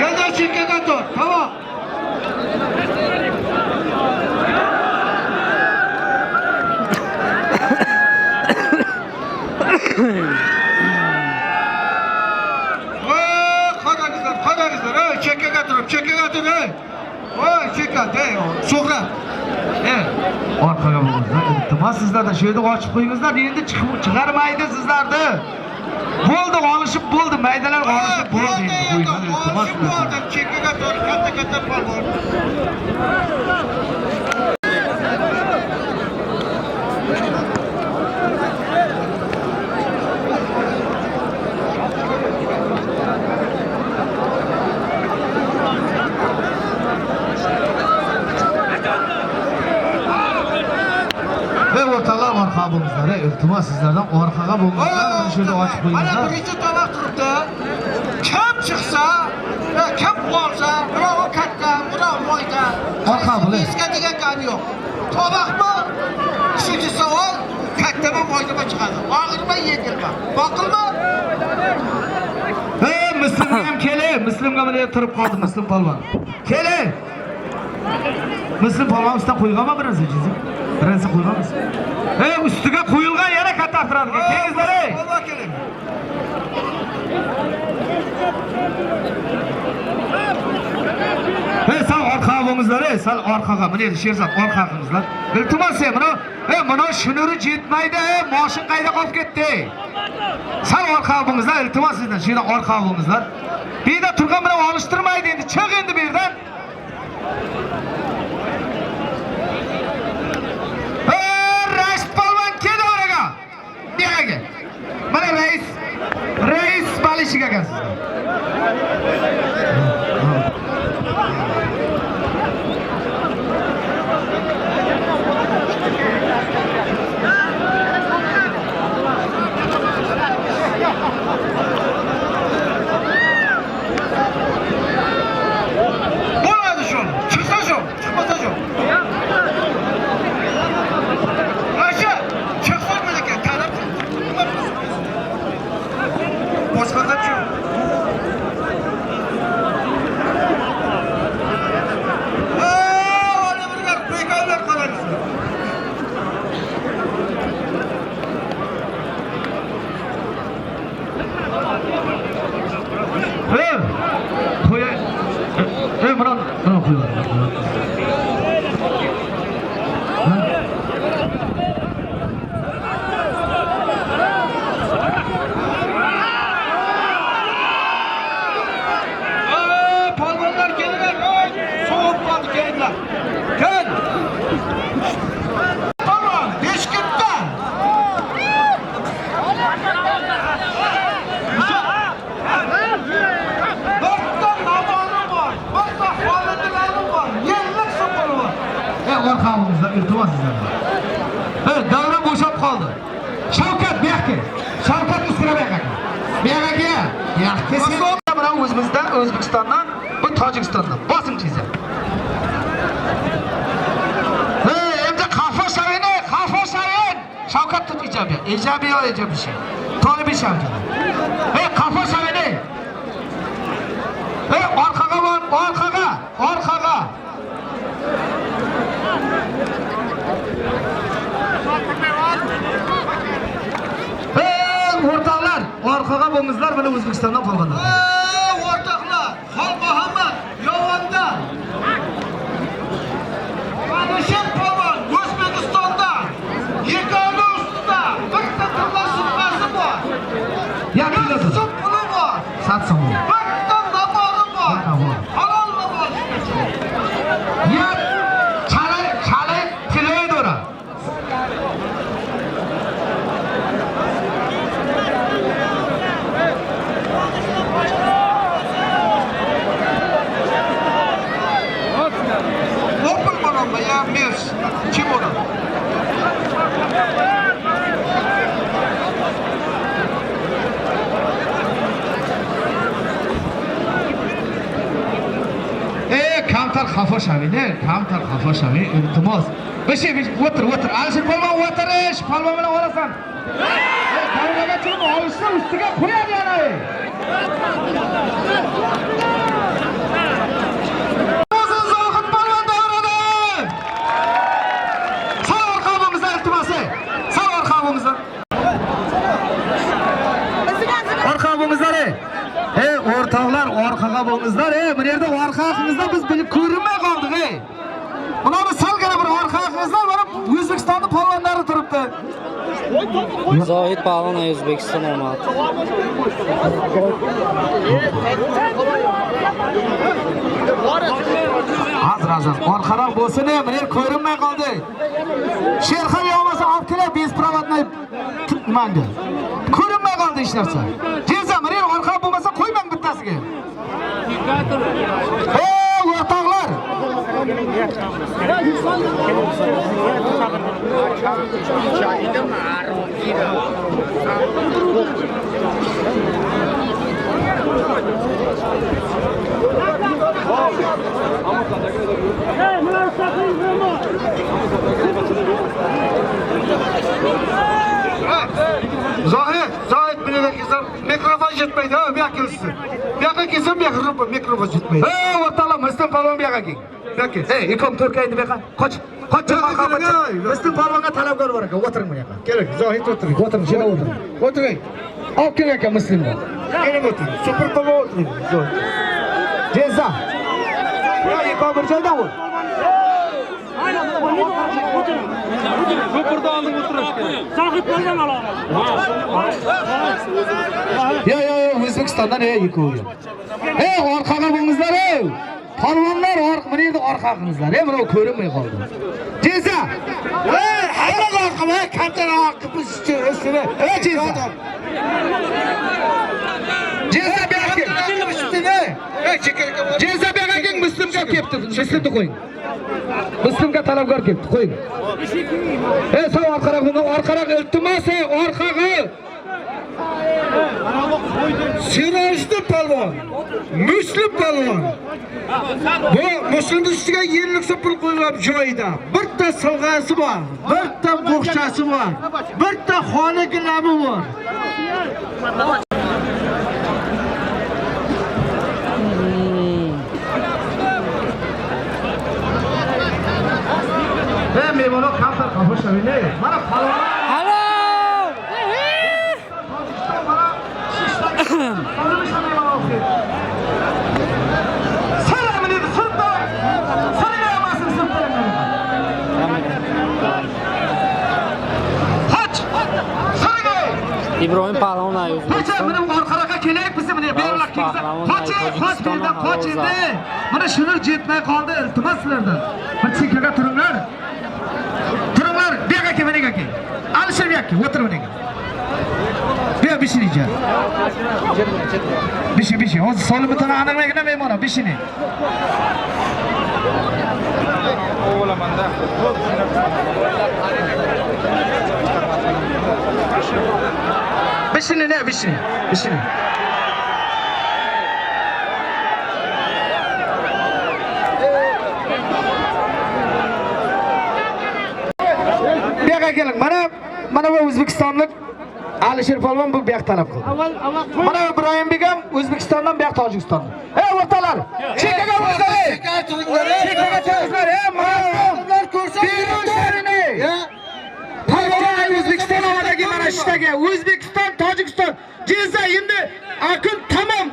Yana chekaga tur, tovoq. Qadagizlar, chekkaga turib, voy, chekka, so'qra. Orqaga bo'lingizlar, iltimos sizlardan shu yerda ochib qo'yingizlar, endi chiqarmaydi sizlarni. Bo'ldi, olishib bo'ldi, maydalar olishib bo'ldi. Olishib bo'ldi, chekkaga to'g'ri katta polvon. O'rtoqlar, orqa bo'lingizlar, iltimos sizlardan orqaga bo'lingizlar. Mana shu yerda ochib Mana qo'yingizlar. birinchi tovoq turibdi. Kim chiqsa, kim qolsa, birov katta, birov moyda. Orqa bo'ling. Bizga degan gap yo'q. Tovoqmi? Uchinchi savol, kattami, moydami chiqadi. Og'irmi, yengilmi? Boqilmi? Muslim ham keling. Muslimga mana turib qoldi, Muslim polvon. Keling. Muslim polvon ustidan qo'yganmi birinchi jiz? Birinchi qo'yganmiz. Ustiga qo'yilgan yana katta turadi. Kelingizlar. Polvon keling. Sal orqaga bo'lingizlar, sal orqaga. Mana endi Sherzod orqaga qilingizlar. Iltimos, mana shunuri jetmaydi, moshin qayda qolib ketdi? Sal orqaga bo'lingizlar, iltimos sizdan, shu yerdan orqaga bo'lingizlar. Bu yerda turgan bilan olishtirmaydi endi, chiq endi bu yerdan. Rais polvon keldi oraga. Bu yerga. Mana rais balishiga kelsiz. Bo'ladi shu. Chiqsa shu, chiqmasa shu. Asha, chiqsa menga talab. Boshqa qancha? Ola birga bekorlar qolamiz. Qo'y. Mana qo'ying. Polvonlar kelinglar. So'g'ib qoldi, kelinglar. Kel. Polvon, Beshkentdan. Bitta namonim bor, bitta xolidlarim bor, yellik so'qiri bor. Orqaga bo'lingizlar, iltimos sizlardan. Davra bo'shab qoldi. Shavkat bu yoqqa. Shavkat ustira bu yoqqa. Bu yoqqa. Yoqqa sen bilan o'zimizdan, O'zbekistondan, bu Tojikistondan bosimchiza. Endi Qafoshavin. Shavkat tut ijobiy. Ijobiy yo ijobiy şey. Tolibiy Shavkat. Qafoshavin. Orqaga bor, orqaga. O'rtoqlar, orqaga bo'lingizlar, mana O'zbekistondan polvonlar. O'rtoqlar, Xol Muhammad Yovondan. Alisher polvon O'zbekistondan. Yegona ustida bitta turma supasi bor. Yakiladi. Sup puli bor. Satsam. Bitta nabori bor. Halol nabori. Ya chalay tilaydi ora. Opel mana ya mes. Kim ona? Kamtar Qafoshavin, iltimos. Besh, o'tir. Alisher polvon o'tirish, polvon bilan olasan. Davraga chiqib olishsa ustiga qo'yadi yana. Zohid polvon davrada. Sal orqa bo'lingizlar, iltimos. Sal orqa bo'lingizlar. Orqa bo'lingizlar. O'rtoqlar, orqaga bo'lingizlar. Bu yerda orqa haqingizda biz bilib ko'rinmay qoldik. Bularni salgina bir orqa haqingizda mana O'zbekistonning polvonlari turibdi. Zohid Palon O'zbekiston omad. Azrazaz, orqaroq bo'lsin, men ko'rinmay qoldi. Sherxon yomasa olib kelib, bez provodni manga. Ko'rinmay qoldi hech narsa. Jeza, men orqa bo'lmasa qo'ymang bittasiga. O'rtoqlar. Zohid bilan kelsa mikrofon yetmaydi, bu yoqqa kelsin. Bu yoqqa kelsa mikrofon yetmaydi. O'rtoqlar, Muslim polvon bu yoqqa kelin. Yo'q, ikom Turkiyada bu yoqqa. Qoch. Muslim polvonga talabgor bor ekan, o'tiring bu yoqqa. Keling, Zohid o'tiring. O'tiring, shuna o'tiring. O'tiring. Olib keling ekan Muslimni. Keling o'tiring. Super polvon o'tiring. Jeza. Ya ikom bir joyda o'l. Ko'pirda oldin o'tirish kerak. Sohib bo'lgan alomat. Yo, O'zbekistondan yiko'yo. Orqaga bo'lingizlar, polvonlar mana yerda orqaqingizlar. Mana ko'rinmay qoldi. Jeza. Hayra orqama, kantara orqib üstüne. Jeza. Jeza berkin. Jeza berkin, Muslimga kelibdi. Muslimni qo'ying. Muslimga talabgor kelibdi, qo'ying. Sen orqaroq iltimos, orqaga. Sirajli polvon, Muslim polvon. Bu Muslim ustiga yerliksa pul qo'yib joyida. Bitta silg'asi bor, bitta bo'xchasi bor, bitta xonaki labi bor. Mevano kamtar qafashavine. Mana polvon. Halo! İbrahim Palon O'zbekiston. Orqaroqqa kelaylik biz mana berlar kelsa. Qoch endi. Mana shuni jetmay qoldi, iltimos sizlardan. Bir chekkaga turinglar. Turinglar, bu yoqqa kel, mana yoqqa kel. Alisher bu yoqqa, o'tir mana yoqqa. Bu yoq bishinicha. Bishi. Hozir solib bitani aniqlaygina mehmon, bishini. O'g'lamanda. Bishini. Bu yoqqa keling. Mana bu O'zbekistonlik Alisher polvon bu yoq talab qildi. Mana Ibrohim begam O'zbekistondan bu yoq Tojikiston. O'rtoqlar, chekkaga o'zlar. Chekkaga turinglar. Ma'lumotlar ko'rsatinglar. O'zbekiston omadagi mana shtaga O'zbekiston, Tojikiston, Jeza endi akun tamom.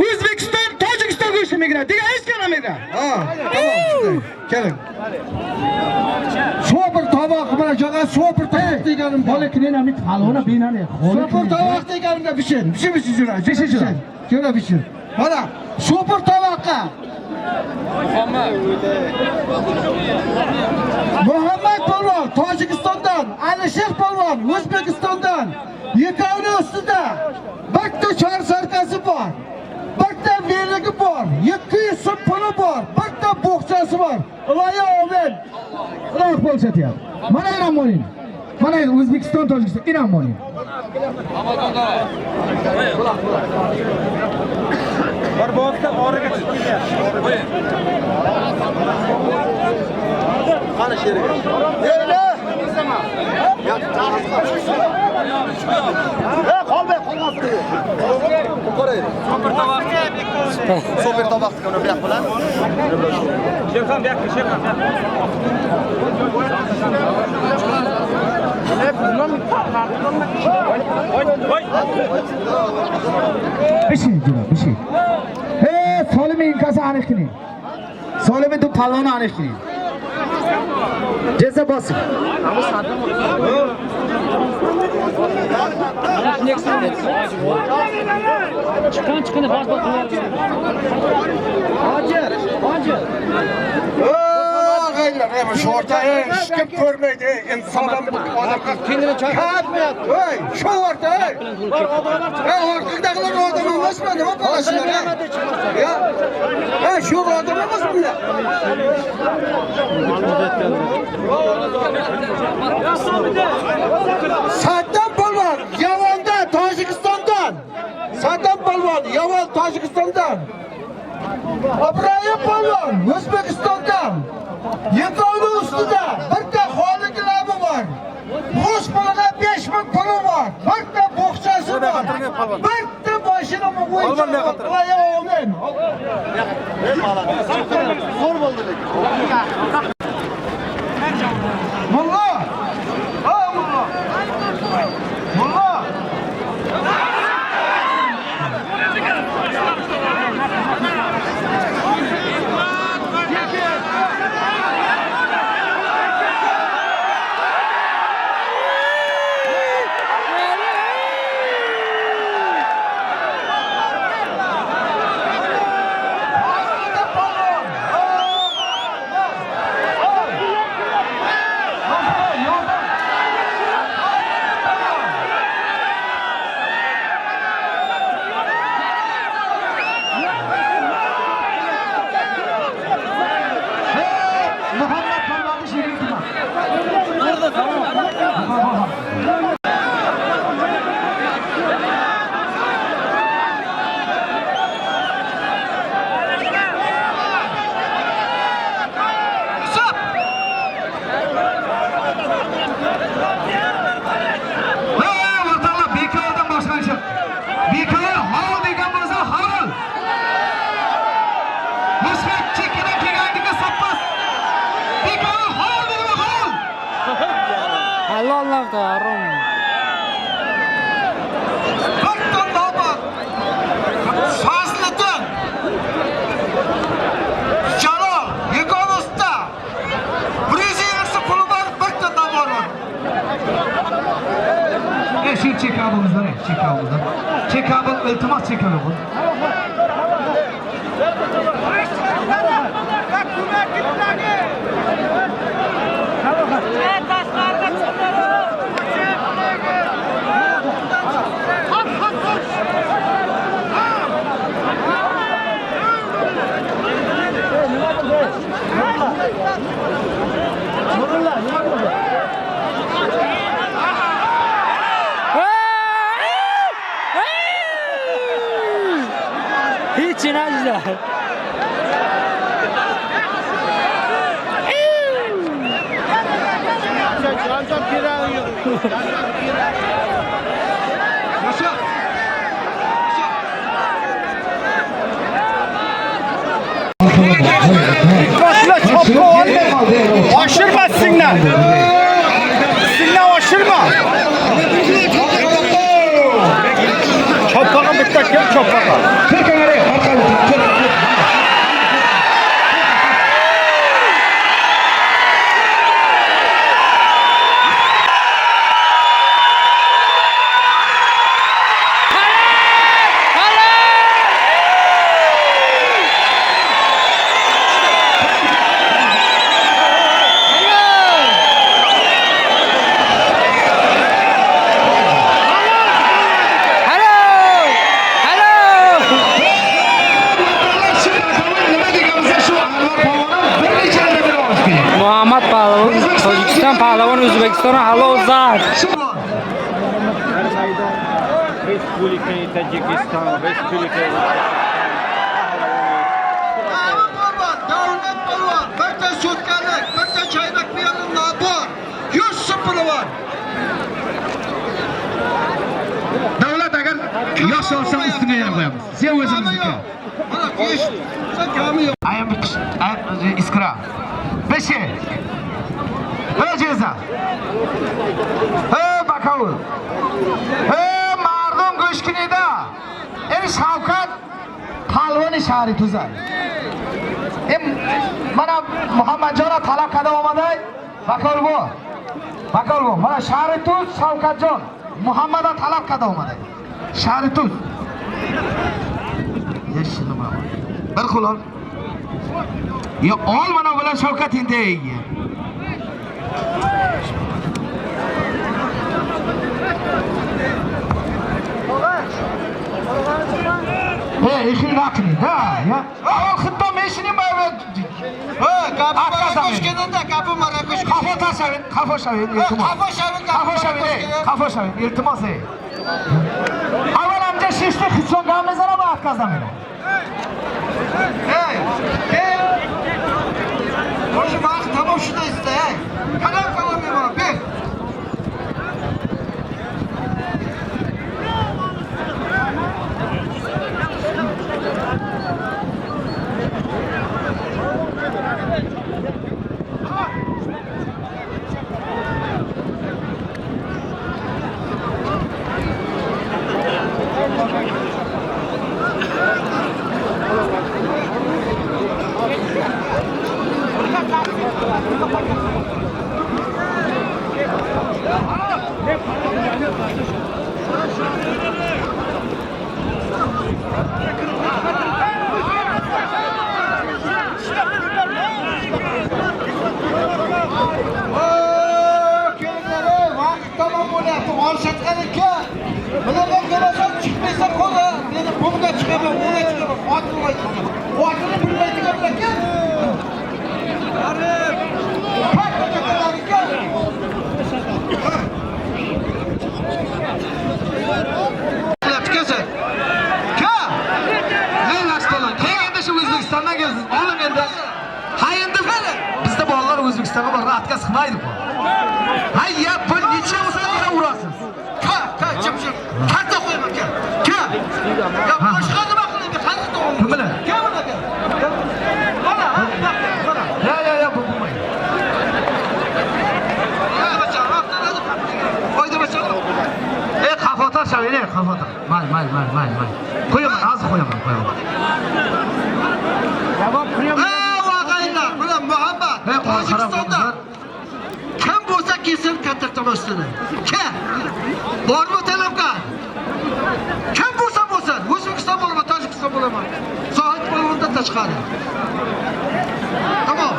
O'zbekiston, Tojikiston go'shimigra. Degan hech qanaqa. Tamam, shunday. Keling. Super tovoq bilan jo'ga super tovoq deganim bor. Lekin palona binani. Super tovoq deganimda bishin jura. Jura bishin. Mana super tovoqqa. Muhammad polvon Tojikistondan, Alisher polvon O'zbekistondan. Yetovni ustida bitta chor sarkasi bor. Bitta verigi bor. 200 so'm puli bor. Bitta bo'xchasi bor. Iloyo omin. Xudo qo'lshatyapti. Mana ham bo'ling. Mana O'zbekiston, Tojikiston inom bo'ling. Bir boqda origa chiqdi. Qani sheriga. Deyli. Qolmay qolmabdi. Qaraydi. Super tovoqni uni bu yoq bilan. Sherxon bu yoqqa, Sherxon. Bishi. Solimi inkasi aniq qiling. Solimi du paloni aniq qiling. Ceza basın. Çıkan çıkanı bas bak. Ağaylar, şu orta hiç kim görmeydi. İnsanlar bu adamlar. Kendine çarpıp Şu orta orkadakiler o adam olmaz mı? Ne yapıyorlar ya? Şu adam olmaz mı? Saddam Palvan, Yavan'da, Tajikistan'dan. Saddam Palvan, Yavan, Tajikistan'dan. İbrahim Palvan, Özbekistan'dan. Yıkıldı üstüde. Bir de Halid Labı var. Rus puluna 5.000 pulu var. Bir de bohçası var. Bir de başına mı koyacak? Allah'a omen. Mullah. Ha mullah. Mullah. Allah karum. Baktan damat. Fazlı'dan. Jalol, Yegonos'ta. Brizi yarısı pulu var, baktan damat var. Şu çekabımızdan, çekabımızdan. Çekabı, iltimas çekabı bu. Hiç inançlar. Aşırma sinne. Sinne aşırma. Çopaka bitti kim çopaka? Muhammad Pahlavon, Tojikiston Pahlavon, O'zbekiston Halozat. Respublika Tojikiston, Respublika Davlat polvon, birta so'tkalik, birta chaynak piyozni nabor. 100 puli var. Davlat agar yosh olsa üstüne yana qo'yamiz. Sen o'zingizga. Mana kesh, sen kami yo'q. Ayam iskra. Beşi. Ceza. Bakavul. Mardum Go'shkinida. Shavkat Palvon shahri tuzar. Mana Muhammadjon talab qada olmaday. Bakol bu. Mana Sharituz Shavkatjon Muhammaddan talab qada olmaday. Sharituz. Yashini mana. Bir qo'l. Ya ol mana bilan Shavkat endi. İşin rakını da ya. Al xitto meshini bayvet. Kapı Marakuş. Kafa şavin, iltimos. Avval amca şişti xitson gamezara mı atkazamına? Hoş bak tamam şurada iste. Kanal kalamıyor bana. Bir. O'zbekistonga borib atga siqmaydi bu. Hay ya, bu necha bo'lsa yana urasiz. Chimchim. Katta qo'yma aka. Ya boshqa nima qilinadi? Qanday to'g'ri? Kim bilan? Kim bilan aka? Mana. Ya, bu bo'lmaydi. Qafotar shavini, qafotar. May. Qo'yaman, hozir qo'yaman. Bular Muhammad. Tojikistonda kim bo'lsa kelsin katta tomosini. Kim? Bormi talabga? Kim bo'lsa bo'lsin, O'zbekiston bo'lma, Tojikiston bo'lma. Sohib bo'lgandan tashqari. Tamam.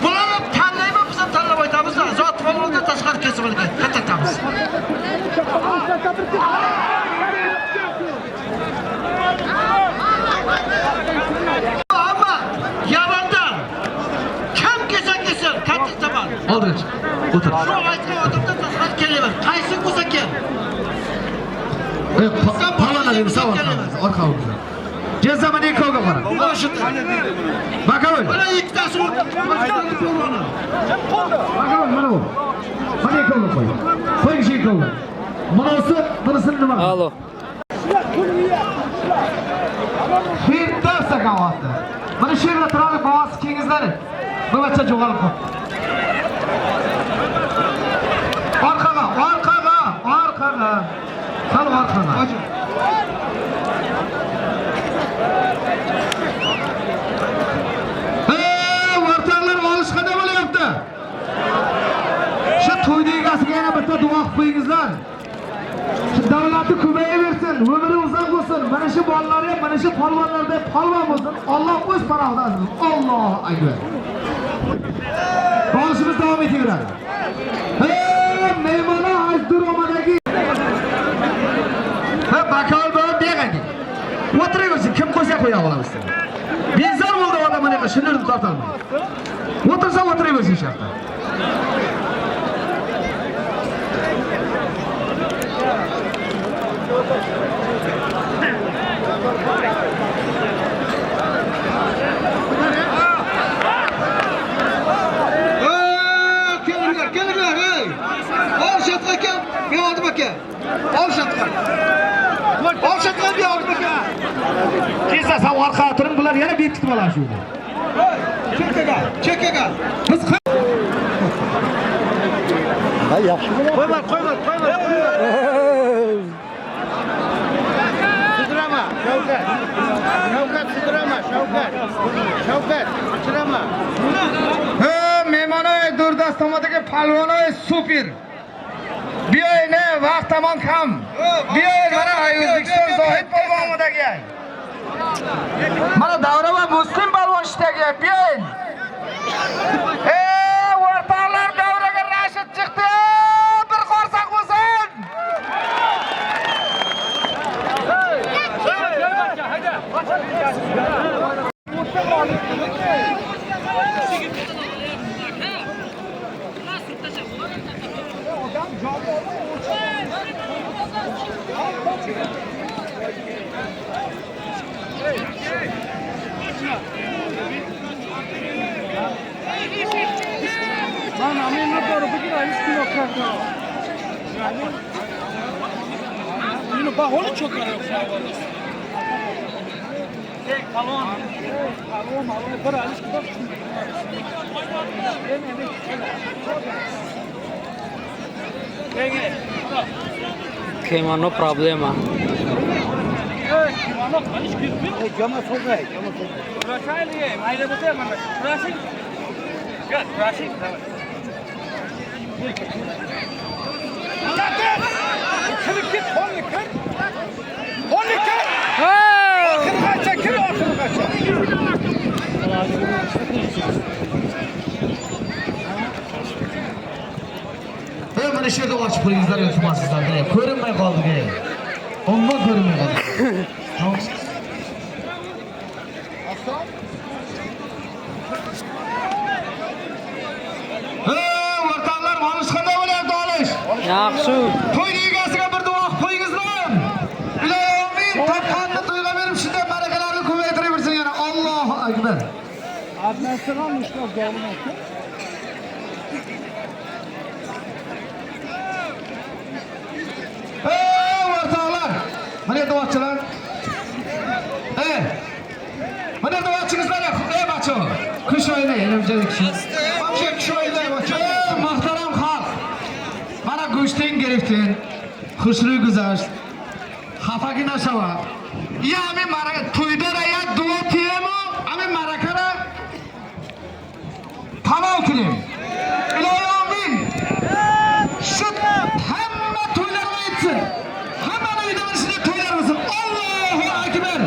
Bularni tanlaymi, biz ham tanlab aytamiz. Zot bo'lgandan tashqari kelsin ekan, katta tamiz. Oldir. O'tir. Shu aytgan odamdan tashqari kelaman. Qaysi bo'lsa kel. Parlamentda savol orqamizda. Jazamani ko'rga qara. Bakavoy. Mana ikkitasi Bakavoy mana bu. Mana ko'rga qo'y. Qo'y kishi ko'rga. Munosib bunisini nima? Alo. Bitta sakavotda. Mana shu yerda turadi bovosi kengizlari. Bu bacha jo'g'alib qoldi. Orqaga. Sal orqaga. O'rtoqlar olish qanday bo'lyapti? Shu to'yda egasiga yana bitta duo qilib qo'yingizlar. Shu davlati ko'payaversin, umri uzoq bo'lsin. Mana shu bolalar ham, mana shu polvonlarda polvon bo'lsin. Alloh o'z panohida asrasin. Allohu akbar. Bo'lishimiz davom etaveradi. Mehmona Azduromadagi Bakal bo'lib bergandi. O'tiraversin, kim qo'ysa qo'ya olamiz. Bezor bo'ldi odam mana shu shuni tortolmaydi. O'tirsa o'tiraversin shu yerda. Kelinglar, ey. Olshatga kel, men oldim aka. Olshatga. Olshatga bir oldim aka. Kesa sen orqaga turing, bular yana bekitib oladi shu yerda. Chekkaga. Biz Ha, yaxshi bo'ladi. Qo'yma. Sidrama, Shavkat. Shavkat sidrama, Shavkat. Shavkat, sidrama. palvonoy super. Bir oyuna vaqt tamam kam. Bir oyun mana O'zbekiston Zohid polvonidagi. Mana davra va Muslim polvon ishdagi bir oyun. O'rtoqlar davraga Rashid chiqdi. Bir qorsoq bo'lsin. Okay, man, no problema. Mana shu yerda ochib qo'yingizlar iltimosingizlar. Ko'rinmay qoldi. Umuman ko'rinmay qoldi. O'rtoqlar, olish qanday bo'lyapti olish? Yaxshi. To'y egasiga bir duo qo'yingizlar. Iloyim, taqqanni to'yga berib shunday barakalarni ko'paytiraversin yana. Allohu akbar. Adnasıran müşkül doğru. O'rtoqlar, mana duochilar. Mana duochingizlar, bacho. Qish oyida elimjalik kishi. Mana qish oyida bacho. Muhtaram xalq. Mana go'shting geriftin. Xushro'y guzasht. Xafagina shava. Ya men maraka to'yda ya duo tiyemo, men marakara tamom qiling. Iloyim. Shut hamma to'ylar o'tsin. Hamma uyda shunday to'ylar bo'lsin. Allohu akbar.